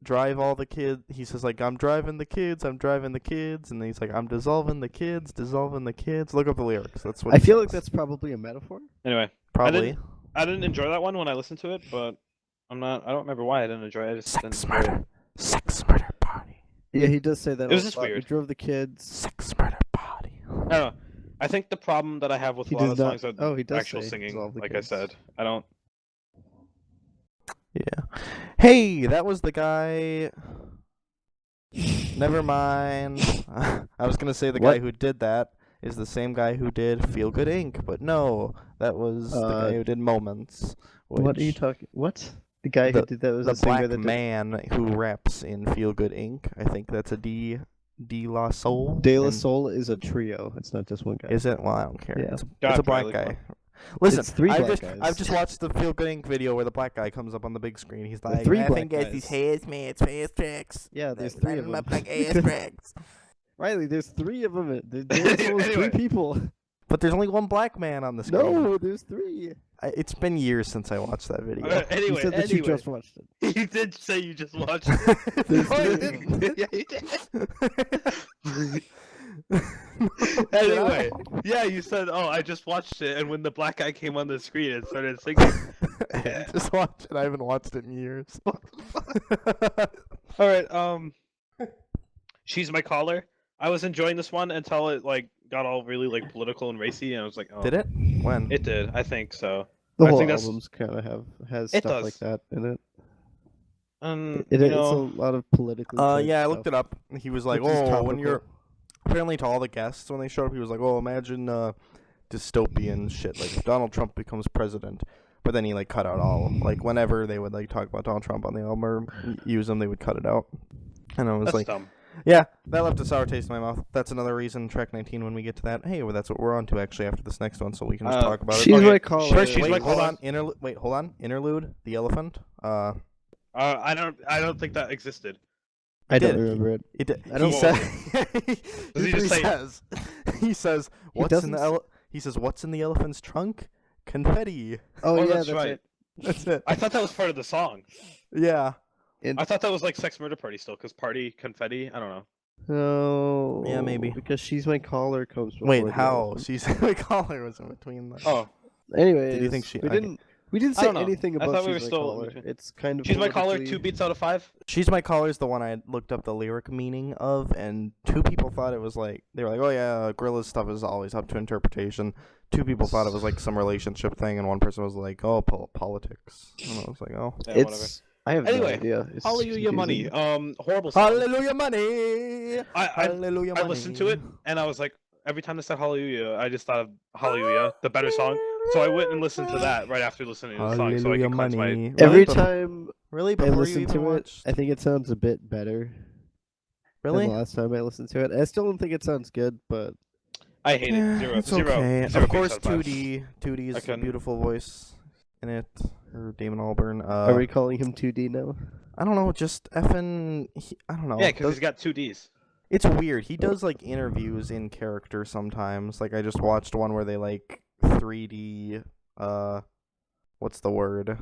Speaker 1: drive all the kids. He says like, I'm driving the kids, and then he's like, I'm dissolving the kids. Look up the lyrics. That's what
Speaker 2: I
Speaker 1: he
Speaker 2: feel like
Speaker 1: says.
Speaker 2: that's probably a metaphor.
Speaker 4: Anyway,
Speaker 1: probably
Speaker 4: I didn't enjoy that one when I listened to it, but I don't remember why I didn't enjoy it. I just didn't
Speaker 1: sex
Speaker 4: enjoy it.
Speaker 1: murder. Sex murder party.
Speaker 2: Yeah, he does say that.
Speaker 4: It was
Speaker 2: a
Speaker 4: just
Speaker 2: lot. We
Speaker 4: weird.
Speaker 2: drove the kids.
Speaker 1: Sex murder party.
Speaker 4: I don't know. I think the problem that I have with
Speaker 2: He
Speaker 4: a lot
Speaker 2: does
Speaker 4: of
Speaker 2: not-
Speaker 4: songs are
Speaker 2: oh, he does
Speaker 4: actual
Speaker 2: say
Speaker 4: singing.
Speaker 2: dissolve the
Speaker 4: Like
Speaker 2: kids.
Speaker 4: I said, I don't.
Speaker 1: Yeah. Hey, that was the guy. Never mind. I was gonna say the guy
Speaker 2: What?
Speaker 1: who did that is the same guy who did Feel Good Inc., but no, that was the guy who did Moments.
Speaker 2: What are you
Speaker 1: which-
Speaker 2: talking? What? The guy who did that was
Speaker 1: The
Speaker 2: the singer
Speaker 1: black
Speaker 2: that did
Speaker 1: man who raps in Feel Good Inc. I think that's a De La Soul.
Speaker 2: De La
Speaker 1: and-
Speaker 2: Soul is a trio. It's not just one guy.
Speaker 1: Is it? Well, I don't care.
Speaker 2: Yeah.
Speaker 1: It's
Speaker 4: God,
Speaker 1: a black
Speaker 4: Ryley,
Speaker 1: guy.
Speaker 4: come
Speaker 1: Listen,
Speaker 2: It's 3 black guys.
Speaker 1: I've just watched the Feel Good Inc. video where the black guy comes up on the big screen. He's like,
Speaker 2: 3
Speaker 1: I
Speaker 2: black
Speaker 1: think it's these
Speaker 2: guys.
Speaker 1: hazmats, fast tracks.
Speaker 2: Yeah, there's
Speaker 1: that
Speaker 2: 3
Speaker 1: line
Speaker 2: of
Speaker 1: 'em
Speaker 2: them.
Speaker 1: up like ass tracks.
Speaker 2: Riley, there's 3 of them. De La Soul is 3
Speaker 4: Anyway.
Speaker 2: people.
Speaker 1: But there's only one black man on the screen.
Speaker 2: No, there's 3.
Speaker 1: It's been years since I watched that video.
Speaker 4: Anyway,
Speaker 2: You said that you just watched it.
Speaker 4: You did say you just watched it.
Speaker 2: There's
Speaker 4: Oh, you
Speaker 2: three.
Speaker 4: didn't. Yeah, you did. Anyway, yeah, you said, "Oh, I just watched it," and when the black guy came on the screen and started singing,
Speaker 1: I just watched it. I haven't watched it in years.
Speaker 4: all right, she's my caller. I was enjoying this one until it like got all really like political and racy, and I was like, "Oh,
Speaker 1: Did it? When?
Speaker 4: It did. I think so."
Speaker 2: The
Speaker 4: I
Speaker 2: whole
Speaker 4: think that's-
Speaker 2: album's kind of has
Speaker 4: It
Speaker 2: stuff like
Speaker 4: does.
Speaker 2: that in it.
Speaker 4: You
Speaker 2: It's
Speaker 4: know,
Speaker 2: a lot of political.
Speaker 1: Yeah, I looked it up. He was like,
Speaker 2: Which is
Speaker 1: "Oh, when
Speaker 2: topical.
Speaker 1: you're." Apparently, to all the guests when they showed up, he was like, "Oh, imagine dystopian shit like if Donald Trump becomes president." But then he like cut out all like whenever they would like talk about Donald Trump on the album or use him, they would cut it out. And I was
Speaker 4: that's
Speaker 1: like,
Speaker 4: dumb.
Speaker 1: yeah, that left a sour taste in my mouth. That's another reason, track 19, when we get to that. Hey, well, that's what we're on to actually after this next one, so we can just talk about
Speaker 2: She's
Speaker 1: it.
Speaker 4: Okay,
Speaker 2: my caller.
Speaker 4: First, she's
Speaker 1: Wait,
Speaker 4: my
Speaker 1: hold
Speaker 4: caller.
Speaker 1: on. Hold on. Interlude. The elephant.
Speaker 4: I don't think that existed.
Speaker 2: I don't
Speaker 1: did.
Speaker 2: remember it.
Speaker 1: It.
Speaker 2: I don't
Speaker 1: He
Speaker 2: know.
Speaker 1: said.
Speaker 4: Does he just say-
Speaker 1: says. He says. What's in the
Speaker 2: doesn't
Speaker 1: He says, "What's in the elephant's trunk? Confetti."
Speaker 2: Oh, yeah,
Speaker 4: that's right.
Speaker 2: it.
Speaker 1: That's it.
Speaker 4: I thought that was part of the song.
Speaker 1: Yeah.
Speaker 2: And
Speaker 4: I thought that was like Sex Murder Party still, because Party Confetti. I don't know.
Speaker 2: no.
Speaker 1: Yeah, maybe.
Speaker 2: Because She's My Caller comes before.
Speaker 1: Wait,
Speaker 2: the
Speaker 1: how?
Speaker 2: other one.
Speaker 1: She's my caller was in between.
Speaker 4: Oh,
Speaker 2: Anyways,
Speaker 1: Did you think she-
Speaker 2: We
Speaker 1: I
Speaker 2: didn't. We didn't
Speaker 4: I
Speaker 2: say
Speaker 4: don't know.
Speaker 2: anything
Speaker 4: I
Speaker 2: about
Speaker 4: thought we were
Speaker 2: She's My
Speaker 4: still in
Speaker 2: Caller.
Speaker 4: between.
Speaker 2: It's kind of.
Speaker 4: She's My Caller.
Speaker 2: politically-
Speaker 4: 2 beats out of 5.
Speaker 1: She's My Caller is the one I looked up the lyric meaning of, and 2 people thought it was like, they were like, oh yeah, Gorillaz stuff is always up to interpretation. 2 people thought it was like some relationship thing, and one person was like, oh, politics. And I was like, oh.
Speaker 4: Yeah, whatever.
Speaker 2: It's. I have
Speaker 4: Anyway,
Speaker 2: no idea. It's
Speaker 4: Hallelujah Money.
Speaker 2: confusing.
Speaker 4: Horrible song.
Speaker 1: Hallelujah money! Hallelujah
Speaker 4: I
Speaker 1: money!
Speaker 4: listened to it and I was like, every time they said Hallelujah, I just thought of Hallelujah, the better song. So I went and listened to that right after listening to the song, so I
Speaker 1: Hallelujah
Speaker 4: could cleanse my.
Speaker 1: money.
Speaker 2: Every
Speaker 1: Really?
Speaker 2: time
Speaker 1: Really?
Speaker 2: I
Speaker 1: Before you
Speaker 2: listen
Speaker 1: even
Speaker 2: to it,
Speaker 1: watched?
Speaker 2: I think it sounds a bit better
Speaker 1: Really?
Speaker 2: than the last time I listened to it. I still don't think it sounds good, but
Speaker 4: I hate
Speaker 1: Yeah,
Speaker 4: it. Zero.
Speaker 1: it's
Speaker 4: Zero.
Speaker 1: okay.
Speaker 4: Zero
Speaker 1: Of course,
Speaker 4: beats out of 5.
Speaker 1: 2D. 2D
Speaker 4: I
Speaker 1: is a
Speaker 4: couldn't.
Speaker 1: beautiful voice in it. Or Damon Albarn.
Speaker 2: are we calling him 2D now?
Speaker 1: I don't know, just effing. I don't know.
Speaker 4: Yeah, because
Speaker 1: Does-
Speaker 4: he's got 2 Ds.
Speaker 1: It's weird. He does like interviews in character sometimes. Like I just watched one where they like 3D. What's the word?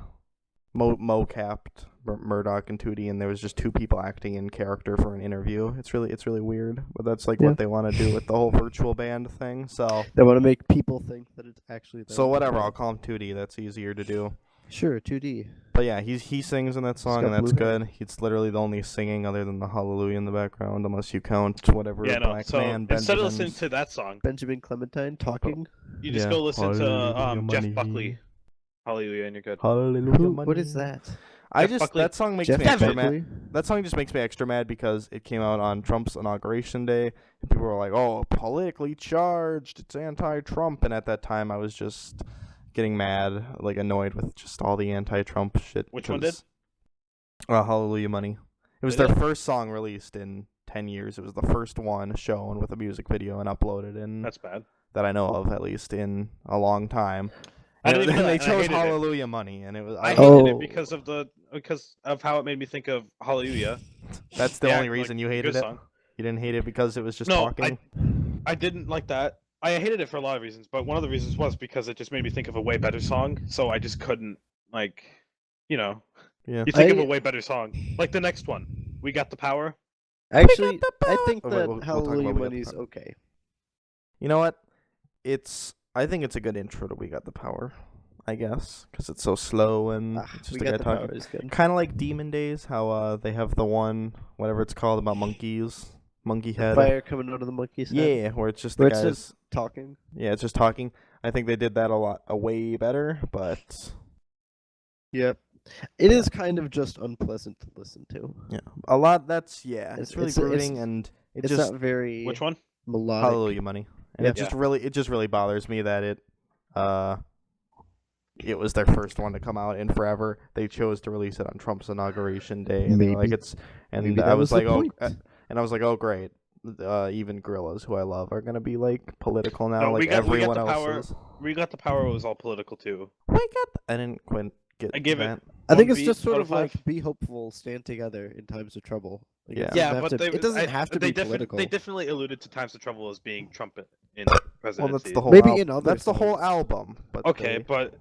Speaker 1: Mo-capped Murdoch in 2D, and there was just 2 people acting in character for an interview. It's really weird, but that's like
Speaker 2: Yeah.
Speaker 1: what they want to do with the whole virtual band thing. So
Speaker 2: They want to make people think that it's actually them.
Speaker 1: so whatever. I'll call him 2D. That's easier to do.
Speaker 2: Sure, 2D.
Speaker 1: But yeah, he sings in that song,
Speaker 2: got
Speaker 1: and that's
Speaker 2: blue hair.
Speaker 1: good. It's literally the only singing other than the Hallelujah in the background, unless you count whatever
Speaker 4: Yeah, no.
Speaker 1: Black
Speaker 4: So
Speaker 1: Man
Speaker 4: instead of listening
Speaker 1: Benjamin's.
Speaker 4: to that song,
Speaker 2: Benjamin Clementine talking.
Speaker 4: you just
Speaker 1: Yeah.
Speaker 4: go listen to
Speaker 1: Hallelujah,
Speaker 4: Jeff
Speaker 1: money.
Speaker 4: Buckley. Hallelujah, and you're good.
Speaker 1: Hallelujah,
Speaker 2: What is that?
Speaker 4: Jeff Buckley.
Speaker 1: That song makes
Speaker 2: Jeff
Speaker 1: me extra
Speaker 2: Buckley?
Speaker 1: mad. That song just makes me extra mad because it came out on Trump's inauguration day, and people were like, "Oh, politically charged. It's anti-Trump." And at that time, I was just getting mad, like annoyed with just all the anti-Trump shit.
Speaker 4: Which one did?
Speaker 1: Hallelujah Money. It was
Speaker 4: Did
Speaker 1: their
Speaker 4: it?
Speaker 1: first song released in 10 years. It was the first one shown with a music video and uploaded in
Speaker 4: That's bad.
Speaker 1: that I know of, at least in a long time.
Speaker 4: I
Speaker 1: And
Speaker 4: didn't even know
Speaker 1: they
Speaker 4: that, and I
Speaker 1: chose
Speaker 4: hated it.
Speaker 1: Hallelujah Money, and it was
Speaker 4: I
Speaker 1: I,
Speaker 4: hated
Speaker 2: Oh.
Speaker 4: it because of how it made me think of Hallelujah.
Speaker 1: that's the
Speaker 4: Yeah,
Speaker 1: only
Speaker 4: like,
Speaker 1: reason you
Speaker 4: good
Speaker 1: hated it.
Speaker 4: song.
Speaker 1: You didn't hate it because it was just
Speaker 4: No,
Speaker 1: talking.
Speaker 4: I didn't like that. I hated it for a lot of reasons, but one of the reasons was because it just made me think of a way better song. So I just couldn't, like, you know,
Speaker 1: Yeah.
Speaker 4: you think of
Speaker 2: I-
Speaker 4: a way better song, like the next one. We Got the Power.
Speaker 2: Actually, I think
Speaker 1: Oh, wait,
Speaker 2: that
Speaker 1: we'll talk
Speaker 2: Hallelujah
Speaker 1: about We Got the
Speaker 2: Money's
Speaker 1: Power.
Speaker 2: okay.
Speaker 1: You know what? I think it's a good intro to We Got the Power, I guess, because it's so slow and it's
Speaker 2: We
Speaker 1: just a
Speaker 2: Got
Speaker 1: guy
Speaker 2: the
Speaker 1: talking.
Speaker 2: Power is good.
Speaker 1: Kind of like Demon Days, how they have the one, whatever it's called, about monkeys, monkey head.
Speaker 2: Fire coming out of the monkey's head.
Speaker 1: Yeah, where it's just the
Speaker 2: Where it's
Speaker 1: guys.
Speaker 2: just talking.
Speaker 1: Yeah, it's just talking. I think they did that a way better, but
Speaker 2: Yep. It is kind of just unpleasant to listen to.
Speaker 1: yeah, a lot. It's
Speaker 2: It's-
Speaker 1: really
Speaker 2: it's-
Speaker 1: brooding, and it
Speaker 2: It's
Speaker 1: just
Speaker 2: not very
Speaker 4: Which one?
Speaker 2: melodic.
Speaker 1: Hallelujah Money, and
Speaker 2: Yeah.
Speaker 1: it just really bothers me that it was their first one to come out in forever. They chose to release it on Trump's inauguration day, and they were like
Speaker 2: Maybe-
Speaker 1: it's, and
Speaker 2: maybe
Speaker 1: I
Speaker 2: that
Speaker 1: was
Speaker 2: was the
Speaker 1: like,
Speaker 2: point.
Speaker 1: and I was like, oh great, even Gorillaz, who I love, are gonna be like political now,
Speaker 4: No,
Speaker 1: like
Speaker 4: We Got
Speaker 1: everyone
Speaker 4: the
Speaker 1: else
Speaker 4: Power.
Speaker 1: is.
Speaker 4: We Got the Power was all political too.
Speaker 1: I didn't quite get.
Speaker 4: I give it
Speaker 1: that.
Speaker 2: I think
Speaker 4: One
Speaker 2: it's
Speaker 4: beat
Speaker 2: just sort
Speaker 4: out
Speaker 2: of
Speaker 4: of 5.
Speaker 2: like be hopeful, stand together in times of trouble. Like, it
Speaker 1: Yeah.
Speaker 2: doesn't
Speaker 4: Yeah,
Speaker 2: have
Speaker 4: but
Speaker 2: to- it doesn't have to be political.
Speaker 4: They definitely alluded to times of trouble as being Trump in
Speaker 1: Well,
Speaker 4: presidency.
Speaker 1: that's the whole.
Speaker 2: Maybe in other
Speaker 1: that's the whole
Speaker 2: songs.
Speaker 1: album. But
Speaker 4: Okay,
Speaker 1: they-
Speaker 4: but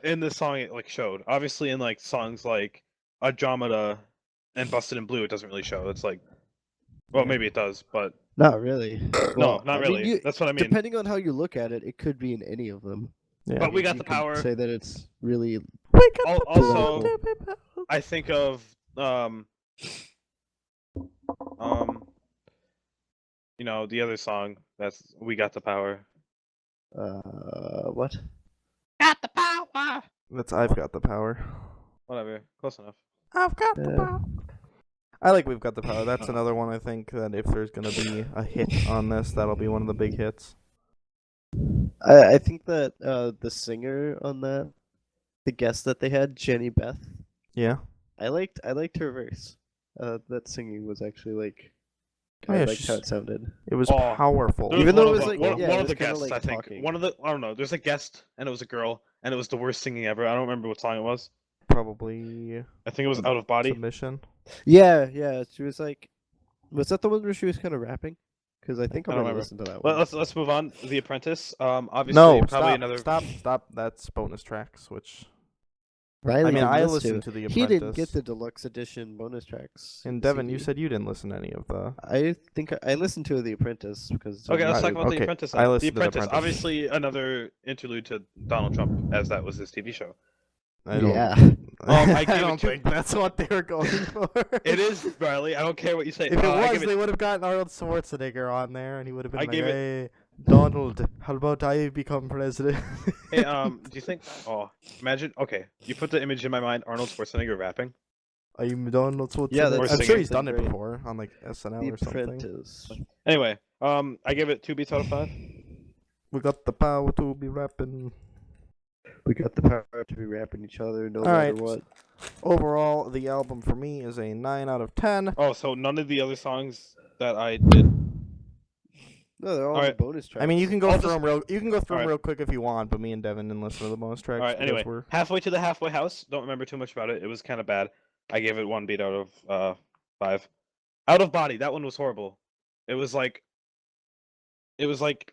Speaker 4: in this song it like showed. Obviously, in like songs like Andromeda and Busted in Blue, it doesn't really show. It's like, well,
Speaker 1: Yeah.
Speaker 4: maybe it does, but
Speaker 2: Not really.
Speaker 4: no,
Speaker 2: Well,
Speaker 4: not
Speaker 2: I mean,
Speaker 4: really. That's what I mean.
Speaker 2: Depending on how you look at it, it could be in any of them.
Speaker 1: yeah.
Speaker 4: But We Got
Speaker 2: You
Speaker 4: the
Speaker 2: could
Speaker 4: Power.
Speaker 2: Say that it's really
Speaker 4: Also, I think of you know, the other song that's We Got the Power.
Speaker 2: what?
Speaker 4: Got the power.
Speaker 1: That's I've Got the Power.
Speaker 4: Whatever, close enough.
Speaker 1: I've got the
Speaker 2: Uh,
Speaker 1: power. I like We've Got the Power. That's another one I think that if there's gonna be a hit on this, that'll be one of the big hits.
Speaker 2: I think that the singer on that, the guest that they had, Jenny Beth,
Speaker 1: Yeah.
Speaker 2: I liked her verse. That singing was actually like,
Speaker 1: Oh,
Speaker 2: I
Speaker 1: yeah,
Speaker 2: liked how
Speaker 1: she's-
Speaker 2: it sounded.
Speaker 1: It was
Speaker 4: Oh,
Speaker 1: powerful.
Speaker 4: There was
Speaker 2: Even
Speaker 4: one
Speaker 2: though
Speaker 4: of
Speaker 2: it was
Speaker 4: the-
Speaker 2: like-
Speaker 4: one,
Speaker 2: yeah,
Speaker 4: one
Speaker 2: it
Speaker 4: of the
Speaker 2: was kinda
Speaker 4: guests,
Speaker 2: like
Speaker 4: I think.
Speaker 2: talking.
Speaker 4: One of the I don't know. There's a guest, and it was a girl, and it was the worst singing ever. I don't remember what song it was.
Speaker 1: Probably
Speaker 4: I think it was Out of Body.
Speaker 1: Submission.
Speaker 2: Yeah. She was like, was that the one where she was kind of rapping? Because I think
Speaker 4: I
Speaker 2: I'm
Speaker 4: don't
Speaker 2: gonna
Speaker 4: remember.
Speaker 2: listen to that
Speaker 4: Well,
Speaker 2: one.
Speaker 4: let's move on. The Apprentice. Obviously,
Speaker 1: No,
Speaker 4: probably
Speaker 1: stop,
Speaker 4: another.
Speaker 1: stop. That's bonus tracks, which
Speaker 2: Riley
Speaker 1: I mean,
Speaker 2: didn't
Speaker 1: I
Speaker 2: listen
Speaker 1: listened
Speaker 2: to
Speaker 1: to The
Speaker 2: He didn't get
Speaker 1: Apprentice.
Speaker 2: the deluxe edition bonus tracks.
Speaker 1: And
Speaker 2: the
Speaker 1: Devin, you
Speaker 2: CD.
Speaker 1: said you didn't listen to any of the.
Speaker 2: I think I listened to The Apprentice because it's on
Speaker 4: Okay, let's talk
Speaker 2: YouTube.
Speaker 4: about The
Speaker 1: okay,
Speaker 4: Apprentice.
Speaker 1: I
Speaker 4: Then. The
Speaker 1: listened to The
Speaker 4: Apprentice,
Speaker 1: Apprentice.
Speaker 4: obviously another interlude to Donald Trump, as that was his TV show.
Speaker 1: I don't,
Speaker 2: Yeah.
Speaker 4: I
Speaker 1: I
Speaker 4: gave it
Speaker 1: don't
Speaker 4: two-
Speaker 1: think that's what they were going for.
Speaker 4: It is, Riley. I don't care what you say.
Speaker 1: If it
Speaker 4: I
Speaker 1: was,
Speaker 4: give it-
Speaker 1: they would have gotten Arnold Schwarzenegger on there, and he would have been
Speaker 4: I
Speaker 1: like,
Speaker 4: gave it-
Speaker 1: "Hey, Donald, how about I become president?"
Speaker 4: Hey, do you think? Oh, imagine. Okay, you put the image in my mind. Arnold Schwarzenegger rapping.
Speaker 1: I'm Donald Schwarzenegger.
Speaker 2: Yeah,
Speaker 4: that's
Speaker 1: I'm sure he's done
Speaker 2: something
Speaker 1: it
Speaker 2: great.
Speaker 1: before on like SNL
Speaker 2: The
Speaker 1: or something.
Speaker 2: Apprentice.
Speaker 4: Anyway, I give it 2 beats out of 5.
Speaker 1: We got the power to be rapping.
Speaker 2: We got the power to be rapping each other no
Speaker 1: All
Speaker 2: matter
Speaker 1: right.
Speaker 2: what.
Speaker 1: Overall, the album for me is a 9 out of 10.
Speaker 4: Oh, so none of the other songs that I did.
Speaker 2: No, they're all
Speaker 4: Alright.
Speaker 2: the bonus tracks.
Speaker 1: I mean, you can go
Speaker 4: I'll
Speaker 1: through
Speaker 4: just-
Speaker 1: them real. You can go through them
Speaker 4: Alright.
Speaker 1: real quick if you want, but me and Devin didn't listen to the bonus tracks.
Speaker 4: All right.
Speaker 1: because
Speaker 4: Anyway,
Speaker 1: we're-
Speaker 4: halfway to the halfway house. Don't remember too much about it. It was kind of bad. I gave it 1 beat out of 5. Out of Body. That one was horrible. It was like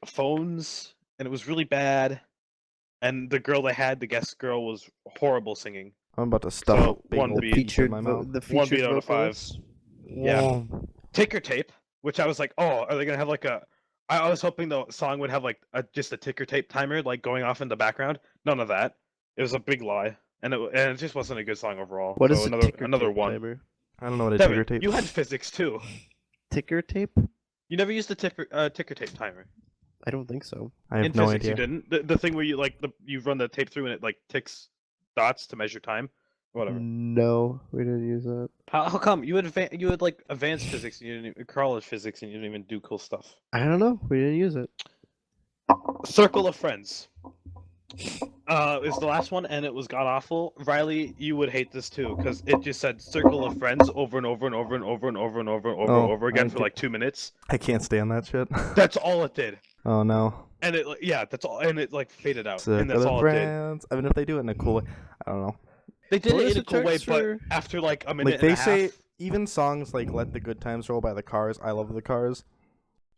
Speaker 4: phones, and it was really bad. And the girl they had, the guest girl, was horrible singing.
Speaker 1: I'm about to stuff
Speaker 4: So,
Speaker 1: a big
Speaker 4: one
Speaker 1: old
Speaker 4: beat.
Speaker 1: peach in
Speaker 2: featured
Speaker 1: my mouth.
Speaker 2: the
Speaker 4: 1
Speaker 2: featured
Speaker 4: beat out of 5.
Speaker 2: vocalist.
Speaker 4: Yeah.
Speaker 1: Whoa.
Speaker 4: Ticker tape, which I was like, oh, are they gonna have like a? I was hoping the song would have like just a ticker tape timer like going off in the background. None of that. It was a big lie, and it just wasn't a good song overall.
Speaker 2: What
Speaker 4: so
Speaker 2: is
Speaker 4: another
Speaker 2: tape
Speaker 4: one?
Speaker 2: timer?
Speaker 1: I don't know what a
Speaker 4: Devin,
Speaker 1: ticker tape.
Speaker 4: you had physics too.
Speaker 2: Ticker tape?
Speaker 4: You never used the ticker tape timer.
Speaker 2: I don't think so.
Speaker 1: I have
Speaker 4: In
Speaker 1: no
Speaker 4: physics,
Speaker 1: idea.
Speaker 4: you didn't. The thing where you you run the tape through and it like ticks dots to measure time. Whatever.
Speaker 2: No, we didn't use that.
Speaker 4: How come you had like advanced physics and you didn't even, college physics and you didn't even do cool stuff?
Speaker 2: I don't know. We didn't use it.
Speaker 4: Circle of Friends is the last one, and it was god awful. Riley, you would hate this too because it just said "Circle of Friends" over and over and over and over and over and over and over and over again for like 2 minutes.
Speaker 1: I can't stand that shit.
Speaker 4: That's all it did,
Speaker 1: Oh no.
Speaker 4: and that's all, and it like faded out, and
Speaker 1: Circle
Speaker 4: that's
Speaker 1: of
Speaker 4: all it did.
Speaker 1: friends. I mean, if they do it in a cool way, I don't know.
Speaker 4: They did
Speaker 2: What
Speaker 4: it
Speaker 2: is
Speaker 4: in a
Speaker 2: the
Speaker 4: cool way,
Speaker 2: tracks
Speaker 4: but
Speaker 2: for-
Speaker 4: after like a minute
Speaker 1: Like they
Speaker 4: and a
Speaker 1: say,
Speaker 4: half,
Speaker 1: even songs like "Let the Good Times Roll" by the Cars. I love the Cars.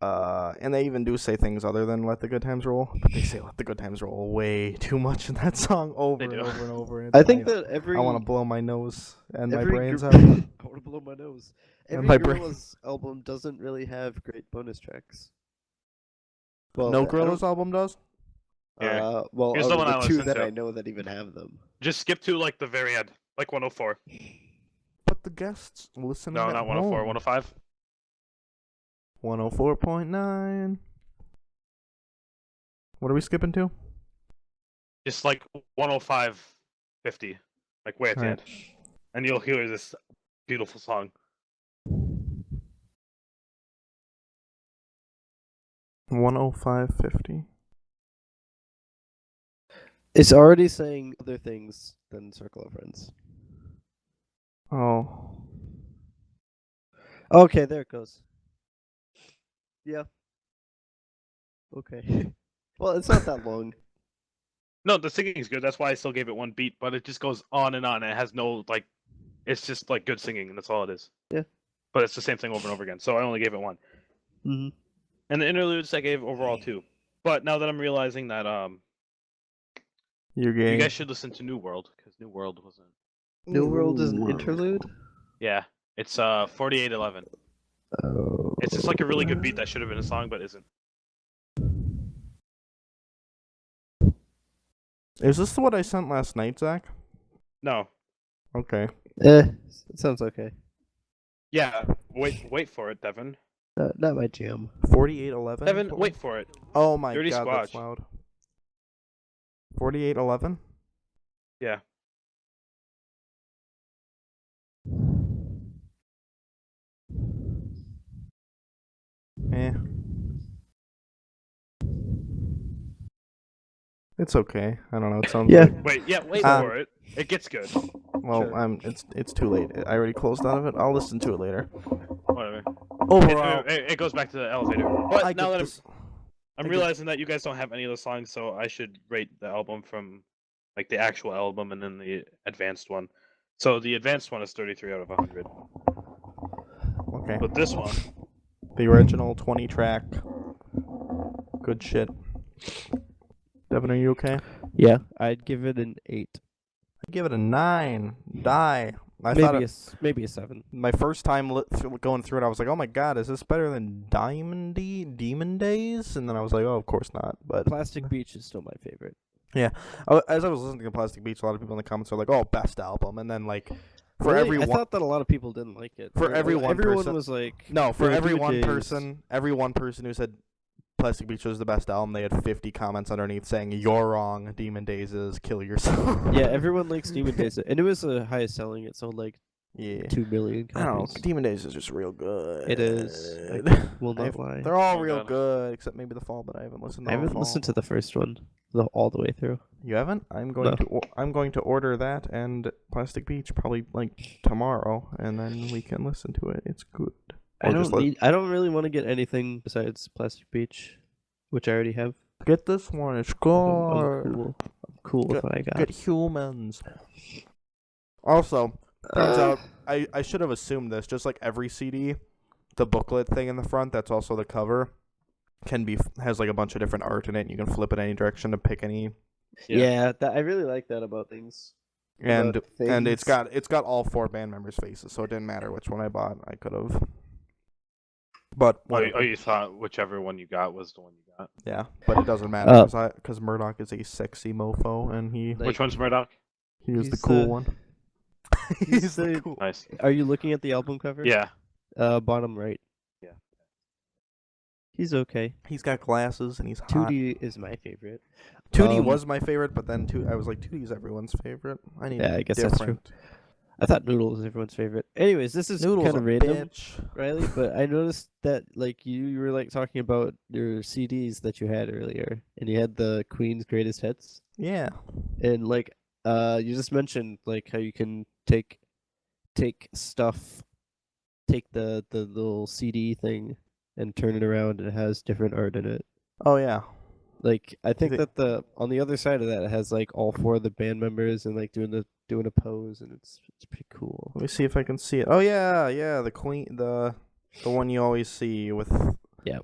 Speaker 1: And they even do say things other than "Let the Good Times Roll," but they say "Let the Good Times Roll" way too much in that song, over
Speaker 4: They
Speaker 1: and
Speaker 4: do.
Speaker 1: over and over. And
Speaker 2: I
Speaker 1: it's
Speaker 2: think
Speaker 1: like,
Speaker 2: that every
Speaker 1: I want to blow my nose and my
Speaker 2: every
Speaker 1: brains
Speaker 2: group-
Speaker 1: out.
Speaker 2: I want to blow my nose. Every
Speaker 1: my brain-
Speaker 2: Gorillaz album doesn't really have great bonus tracks. Well,
Speaker 1: No
Speaker 2: I don't-
Speaker 1: Gorillaz album does.
Speaker 4: Yeah.
Speaker 2: well,
Speaker 4: Here's
Speaker 2: out
Speaker 4: the
Speaker 2: of
Speaker 4: one I
Speaker 2: the two
Speaker 4: listened
Speaker 2: that
Speaker 4: to.
Speaker 2: I know that even have them.
Speaker 4: just skip to like the very end, like 104.
Speaker 1: But the guests listening
Speaker 4: No,
Speaker 1: at
Speaker 4: not 104,
Speaker 1: home.
Speaker 4: 105.
Speaker 1: 104.9. What are we skipping to?
Speaker 4: Just like 105.50, like way at the
Speaker 1: Alright.
Speaker 4: end, and you'll hear this beautiful song.
Speaker 1: 105.50.
Speaker 2: It's already saying other things than Circle of Friends.
Speaker 1: Oh.
Speaker 2: Okay, there it goes. Yeah. Okay. Well, it's not that long.
Speaker 4: No, the singing is good. That's why I still gave it 1 beat, but it just goes on and on. And it has no like, it's just like good singing, and that's all it is.
Speaker 2: Yeah.
Speaker 4: But it's the same thing over and over again. So I only gave it 1.
Speaker 2: Mm-hmm.
Speaker 4: And the interludes I gave overall 2. But now that I'm realizing that
Speaker 1: You're gay.
Speaker 4: you guys should listen to New World because New World wasn't.
Speaker 2: New World is an interlude?
Speaker 4: Yeah, it's 4811.
Speaker 2: Oh.
Speaker 4: It's just like a really good beat that should have been a song, but isn't.
Speaker 1: Is this what I sent last night, Zach?
Speaker 4: No.
Speaker 1: Okay.
Speaker 2: It sounds okay.
Speaker 4: Yeah. Wait for it, Devin.
Speaker 2: Not my jam.
Speaker 1: 4811?
Speaker 4: Devin, wait for it.
Speaker 1: Oh my
Speaker 4: Dirty
Speaker 1: god, that's
Speaker 4: Squatch.
Speaker 1: loud. 4811?
Speaker 4: Yeah.
Speaker 1: Eh. It's okay. I don't know. It sounds
Speaker 2: Yeah.
Speaker 1: like,
Speaker 4: Wait
Speaker 1: Ah.
Speaker 4: for it. It gets good.
Speaker 1: well,
Speaker 2: Sure.
Speaker 1: it's too late. I already closed out of it. I'll listen to it later.
Speaker 4: Whatever.
Speaker 1: Overall,
Speaker 4: It goes back to the elevator. But
Speaker 1: I
Speaker 4: now
Speaker 1: get
Speaker 4: that
Speaker 1: this.
Speaker 4: I'm
Speaker 1: I get-
Speaker 4: realizing that you guys don't have any of the songs, so I should rate the album from like the actual album and then the advanced one. So the advanced one is 33 out of 100.
Speaker 1: Okay.
Speaker 4: But this one,
Speaker 1: The original 20 track. Good shit. Devin, are you okay?
Speaker 2: Yeah, I'd give it an 8.
Speaker 1: I'd give it a 9. Die. I thought
Speaker 2: maybe a 7.
Speaker 1: my first time going through it, I was like, oh my god, is this better than Demon Days? And then I was like, oh, of course not. But
Speaker 2: Plastic Beach is still my favorite.
Speaker 1: yeah, as I was listening to Plastic Beach, a lot of people in the comments are like, oh, best album. And then like for
Speaker 2: Really?
Speaker 1: everyone,
Speaker 2: I thought that a lot of people didn't like it.
Speaker 1: For everyone person-
Speaker 2: was like,
Speaker 1: no, for
Speaker 2: "Yeah,
Speaker 1: every
Speaker 2: Demon
Speaker 1: one
Speaker 2: Days."
Speaker 1: person, who said Plastic Beach was the best album, they had 50 comments underneath saying, you're wrong, Demon Days is, kill yourself.
Speaker 2: Yeah, everyone likes Demon Days, and it was the highest selling. It sold like
Speaker 1: Yeah.
Speaker 2: 2 million
Speaker 1: I don't know.
Speaker 2: copies.
Speaker 1: Demon Days is just real good.
Speaker 2: It is. I will not lie.
Speaker 1: They're all
Speaker 4: Oh,
Speaker 1: real
Speaker 4: God.
Speaker 1: good, except maybe the fall. But I haven't listened.
Speaker 2: I haven't listened to the first one all the way through.
Speaker 1: You haven't? I'm going to order that and Plastic Beach probably like tomorrow, and then we can listen to it. It's good.
Speaker 2: I don't really want to get anything besides Plastic Beach, which I already have.
Speaker 1: Get this one. It's
Speaker 2: I'm
Speaker 1: good.
Speaker 2: cool with what I got.
Speaker 1: Get Humanz. Also, turns out I should have assumed this. Just like every CD, the booklet thing in the front, that's also the cover, has like a bunch of different art in it. And you can flip it any direction to pick any.
Speaker 2: Yeah, I really like that about things.
Speaker 1: And
Speaker 2: About
Speaker 1: and
Speaker 2: things.
Speaker 1: it's got all 4 band members' faces, so it didn't matter which one I bought. I could have. But
Speaker 4: You thought whichever one you got was the one you got.
Speaker 1: yeah, but it doesn't matter because Murdoch is a sexy mofo, and
Speaker 2: Like,
Speaker 4: Which one's Murdoch?
Speaker 1: he was the
Speaker 2: he's
Speaker 1: cool
Speaker 2: the-
Speaker 1: one.
Speaker 2: he's
Speaker 1: the
Speaker 2: the-
Speaker 1: cool.
Speaker 4: Nice.
Speaker 2: Are you looking at the album cover?
Speaker 4: Yeah.
Speaker 2: Bottom right.
Speaker 4: Yeah.
Speaker 2: He's okay.
Speaker 1: He's got glasses and he's hot.
Speaker 2: 2D is my favorite.
Speaker 1: 2D was my favorite, but then I was like, 2D's everyone's favorite. I need
Speaker 2: Yeah, I guess that's true.
Speaker 1: different.
Speaker 2: I thought Noodle was everyone's favorite. Anyways, this is
Speaker 1: Noodle's
Speaker 2: kind
Speaker 1: a
Speaker 2: of random,
Speaker 1: bitch.
Speaker 2: Riley, but I noticed that like you were like talking about your CDs that you had earlier, and you had the Queen's Greatest Hits,
Speaker 1: Yeah.
Speaker 2: and like you just mentioned like how you can take stuff, take the little CD thing and turn it around, and it has different art in it.
Speaker 1: Oh yeah.
Speaker 2: Like I think
Speaker 1: thi-
Speaker 2: that on the other side of that it has like all 4 of the band members and like doing a pose, and it's pretty cool.
Speaker 1: Let me see if I can see it. Oh yeah, the Queen, the one you always see with
Speaker 2: Yeah.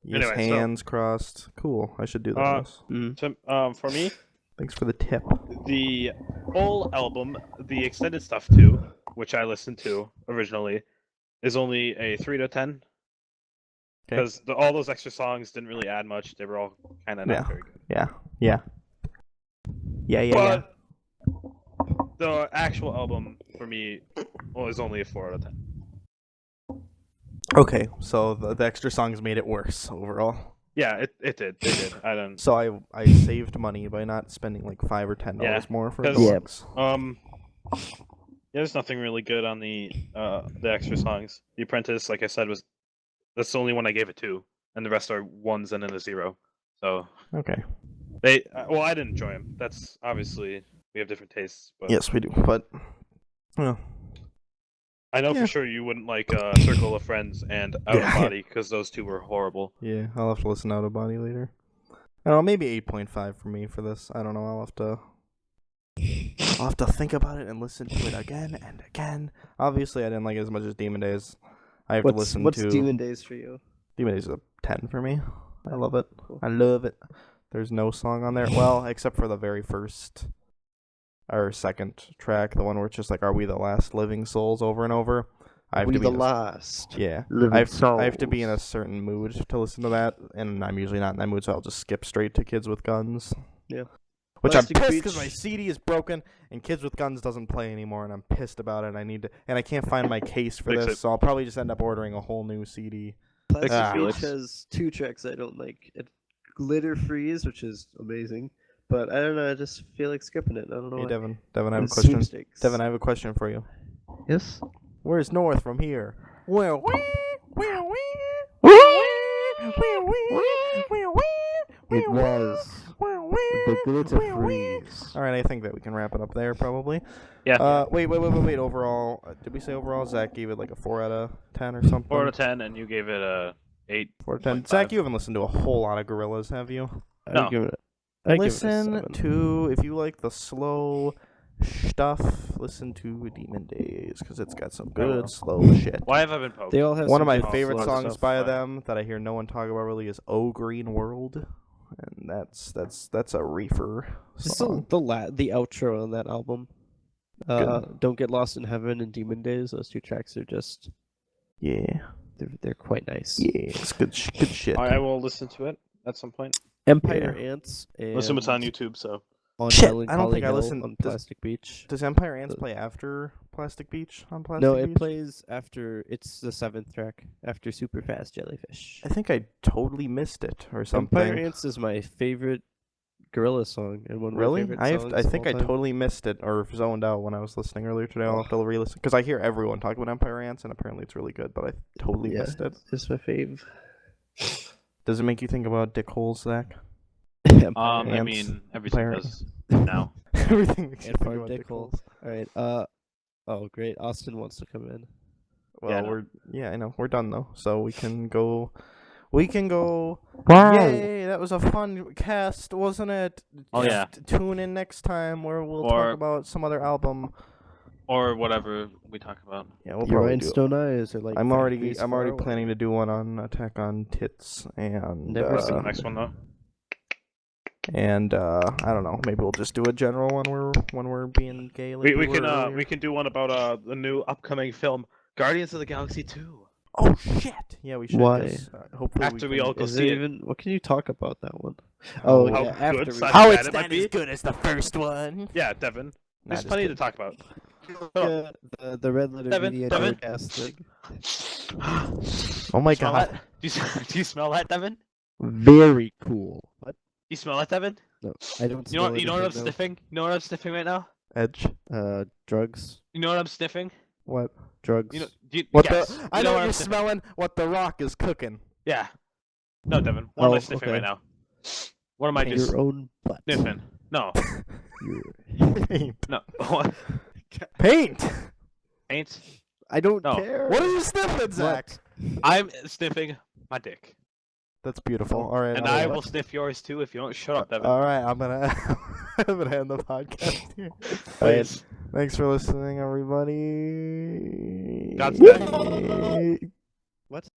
Speaker 1: his
Speaker 4: Anyway, so-
Speaker 1: hands crossed. Cool. I should do this.
Speaker 2: Mm.
Speaker 4: For me,
Speaker 1: Thanks for the tip.
Speaker 4: the whole album, the extended stuff too, which I listened to originally, is only a 3 to 10.
Speaker 1: Okay.
Speaker 4: Because all those extra songs didn't really add much. They were all kind of not very good.
Speaker 1: Yeah.
Speaker 4: But the actual album for me is only a 4 out of 10.
Speaker 1: Okay, so the extra songs made it worse overall.
Speaker 4: Yeah, it did. They did. I don't.
Speaker 1: So I saved money by not spending like $5 or $10
Speaker 4: Yeah,
Speaker 1: more for
Speaker 4: 'cause-
Speaker 1: deluxe.
Speaker 4: Yeah, there's nothing really good on the extra songs. The Apprentice, like I said, that's the only one I gave it to, and the rest are 1s and then a 0. So
Speaker 1: Okay.
Speaker 4: I didn't enjoy them. That's obviously we have different tastes. But
Speaker 1: Yes, we do. But
Speaker 4: I know
Speaker 1: Yeah.
Speaker 4: for sure you wouldn't like Circle of Friends and Out of
Speaker 1: Yeah.
Speaker 4: Body because those 2 were horrible.
Speaker 1: yeah, I'll have to listen out of body later. I don't know, maybe 8.5 for me for this. I don't know. I'll have to think about it and listen to it again and again. Obviously, I didn't like it as much as Demon Days. I have to listen
Speaker 2: What's
Speaker 1: to
Speaker 2: Demon Days for you?
Speaker 1: Demon Days is a 10 for me. I love it.
Speaker 2: Cool.
Speaker 1: I love it. There's no song on there. Well, except for the very first or second track, the one where it's just like, "Are we the last living souls?" over and over. I have
Speaker 2: We
Speaker 1: to be
Speaker 2: the
Speaker 1: in a-
Speaker 2: last.
Speaker 1: Yeah.
Speaker 2: Living
Speaker 1: I have to be in
Speaker 2: souls.
Speaker 1: a certain mood to listen to that, and I'm usually not in that mood, so I'll just skip straight to Kids with Guns.
Speaker 2: Yeah.
Speaker 1: Which
Speaker 2: Plastic
Speaker 1: I'm pissed because
Speaker 2: Beach-
Speaker 1: my CD is broken and Kids with Guns doesn't play anymore, and I'm pissed about it. I can't find my case for
Speaker 4: Fix
Speaker 1: this,
Speaker 4: it.
Speaker 1: so I'll probably just end up ordering a whole new CD.
Speaker 2: Plastic
Speaker 1: Ah.
Speaker 2: Beach
Speaker 4: Felix.
Speaker 2: has 2 tracks I don't like. Glitter Freeze, which is amazing, but I don't know. I just feel like skipping it. I don't know.
Speaker 1: Hey,
Speaker 2: why.
Speaker 1: Devin, I have a
Speaker 2: And
Speaker 1: question.
Speaker 2: Sweepstakes.
Speaker 1: Devin, I have a question for you.
Speaker 2: Yes.
Speaker 1: Where's north from here? Well,
Speaker 2: It was the Glitter Freeze.
Speaker 1: All right, I think that we can wrap it up there, probably.
Speaker 4: Yeah.
Speaker 1: Wait. Overall, did we say overall? Zach gave it like a 4 out of 10 or something.
Speaker 4: 4 out of 10, and you gave it a 8.
Speaker 1: 4 out of 10. Zach, you haven't listened to a whole lot of Gorillaz, have you?
Speaker 4: No.
Speaker 2: I give it a
Speaker 1: Listen
Speaker 2: 7.
Speaker 1: to, if you like the slow stuff, listen to Demon Days, because it's got some
Speaker 4: I will.
Speaker 1: good slow shit.
Speaker 4: Why have I been poked?
Speaker 2: They all have
Speaker 1: One
Speaker 2: some
Speaker 1: of my
Speaker 2: good
Speaker 1: favorite
Speaker 2: slow
Speaker 1: songs
Speaker 2: stuff.
Speaker 1: by
Speaker 4: but-
Speaker 1: them that I hear no one talk about really is "Oh Green World." and that's a reefer
Speaker 2: Just
Speaker 1: song.
Speaker 2: the outro on that album.
Speaker 1: Good.
Speaker 2: Don't Get Lost in Heaven and Demon Days. Those two tracks are just
Speaker 1: Yeah,
Speaker 2: they're quite nice.
Speaker 1: yeah, it's good shit.
Speaker 4: I will listen to it at some point.
Speaker 2: Empire Ants and
Speaker 4: Listen, it's on YouTube, so
Speaker 2: on
Speaker 1: Shit,
Speaker 2: Melancholy
Speaker 1: I don't think I
Speaker 2: Hill
Speaker 1: listened-
Speaker 2: on
Speaker 1: does-
Speaker 2: Plastic Beach.
Speaker 1: Does Empire Ants
Speaker 2: The-
Speaker 1: play after Plastic Beach on Plastic
Speaker 2: No,
Speaker 1: Beach?
Speaker 2: it plays after. It's the 7th track after Super Fast Jellyfish.
Speaker 1: I think I totally missed it or something.
Speaker 2: Empire Ants is my favorite Gorillaz song and one of my
Speaker 1: Really?
Speaker 2: favorite
Speaker 1: I
Speaker 2: songs of
Speaker 1: think
Speaker 2: all
Speaker 1: I
Speaker 2: time.
Speaker 1: totally missed it or zoned out when I was listening earlier today. I'll have to re-listen because I hear everyone talk about Empire Ants and apparently it's really good, but I totally missed it.
Speaker 2: It's my fave.
Speaker 1: Does it make you think about dick holes, Zach?
Speaker 4: I
Speaker 1: Ants,
Speaker 4: mean, everything
Speaker 1: Empire-
Speaker 4: does now.
Speaker 1: Everything makes you
Speaker 2: And
Speaker 1: think
Speaker 2: farm
Speaker 1: about
Speaker 2: dick
Speaker 1: dick
Speaker 2: holes.
Speaker 1: holes.
Speaker 2: All right. Oh, great. Austin wants to come in.
Speaker 1: Well,
Speaker 4: Yeah, I know.
Speaker 1: I know we're done though, so we can go. We can go.
Speaker 2: Wow.
Speaker 1: Yay! That was a fun cast, wasn't it?
Speaker 4: Oh, yeah.
Speaker 1: Tune in next time where we'll
Speaker 4: Or-
Speaker 1: talk about some other album.
Speaker 4: Or whatever we talk about.
Speaker 1: Yeah, we'll
Speaker 2: Your
Speaker 1: probably do.
Speaker 2: rhinestone eyes are like.
Speaker 1: I'm
Speaker 2: 5
Speaker 1: already
Speaker 2: degrees
Speaker 1: I'm
Speaker 2: far
Speaker 1: already
Speaker 2: away.
Speaker 1: planning to do one on Attack on Tits and
Speaker 2: Never
Speaker 4: What's
Speaker 2: seen
Speaker 4: the next one though?
Speaker 1: I don't know, maybe we'll just do a general one when we're being gay. Like
Speaker 4: We
Speaker 1: were
Speaker 4: can
Speaker 1: earlier.
Speaker 4: do one about the new upcoming film, Guardians of the Galaxy 2.
Speaker 1: Oh shit! Yeah, we should.
Speaker 2: Why?
Speaker 1: 'cause, hopefully
Speaker 4: After we
Speaker 1: can-
Speaker 4: all go
Speaker 2: Is
Speaker 4: see
Speaker 2: there
Speaker 4: it.
Speaker 2: even what can you talk about that one?
Speaker 1: Oh,
Speaker 2: Oh,
Speaker 4: how
Speaker 2: yeah,
Speaker 4: good
Speaker 2: after we
Speaker 4: sci-
Speaker 1: How
Speaker 4: bad
Speaker 1: it's
Speaker 4: it might
Speaker 1: not
Speaker 4: be?
Speaker 1: as good as the first one.
Speaker 4: Yeah, Devin.
Speaker 1: Nah,
Speaker 4: There's
Speaker 1: just
Speaker 4: plenty
Speaker 1: kidding.
Speaker 4: to talk about.
Speaker 2: the Red Letter
Speaker 4: Devin,
Speaker 2: Media
Speaker 4: Devin.
Speaker 2: Nerdcast thing.
Speaker 1: Oh my
Speaker 4: Smell
Speaker 1: god!
Speaker 4: that? Do you smell that, Devin?
Speaker 2: Very cool. What?
Speaker 4: You smell that, Devin?
Speaker 2: No, I don't.
Speaker 4: You know what I'm
Speaker 2: anything, no.
Speaker 4: sniffing? You know what I'm sniffing right now?
Speaker 1: Edge.
Speaker 2: Drugs.
Speaker 4: You know what I'm sniffing?
Speaker 1: What?
Speaker 2: Drugs.
Speaker 4: You know,
Speaker 1: What
Speaker 4: yes.
Speaker 1: the?
Speaker 4: You
Speaker 1: I know
Speaker 4: what
Speaker 1: what
Speaker 4: I'm
Speaker 1: you're
Speaker 4: sniffing.
Speaker 1: smelling. What the Rock is cooking.
Speaker 4: Yeah. No, Devin. What am I
Speaker 2: Oh,
Speaker 4: sniffing
Speaker 2: okay.
Speaker 4: right now? What am I just
Speaker 2: Your own butt.
Speaker 4: sniffing? No.
Speaker 1: Paint.
Speaker 4: No. What?
Speaker 1: Paint.
Speaker 4: Ain't.
Speaker 2: I don't
Speaker 4: No.
Speaker 2: care.
Speaker 1: What are you sniffing, Zach?
Speaker 4: I'm sniffing my dick.
Speaker 1: That's beautiful. All right.
Speaker 4: And I will sniff yours too if you don't shut up, Devin.
Speaker 1: All right. I'm gonna I'm gonna end the podcast here.
Speaker 4: Please.
Speaker 1: Thanks for listening, everybody.
Speaker 4: Godspeed.
Speaker 2: What?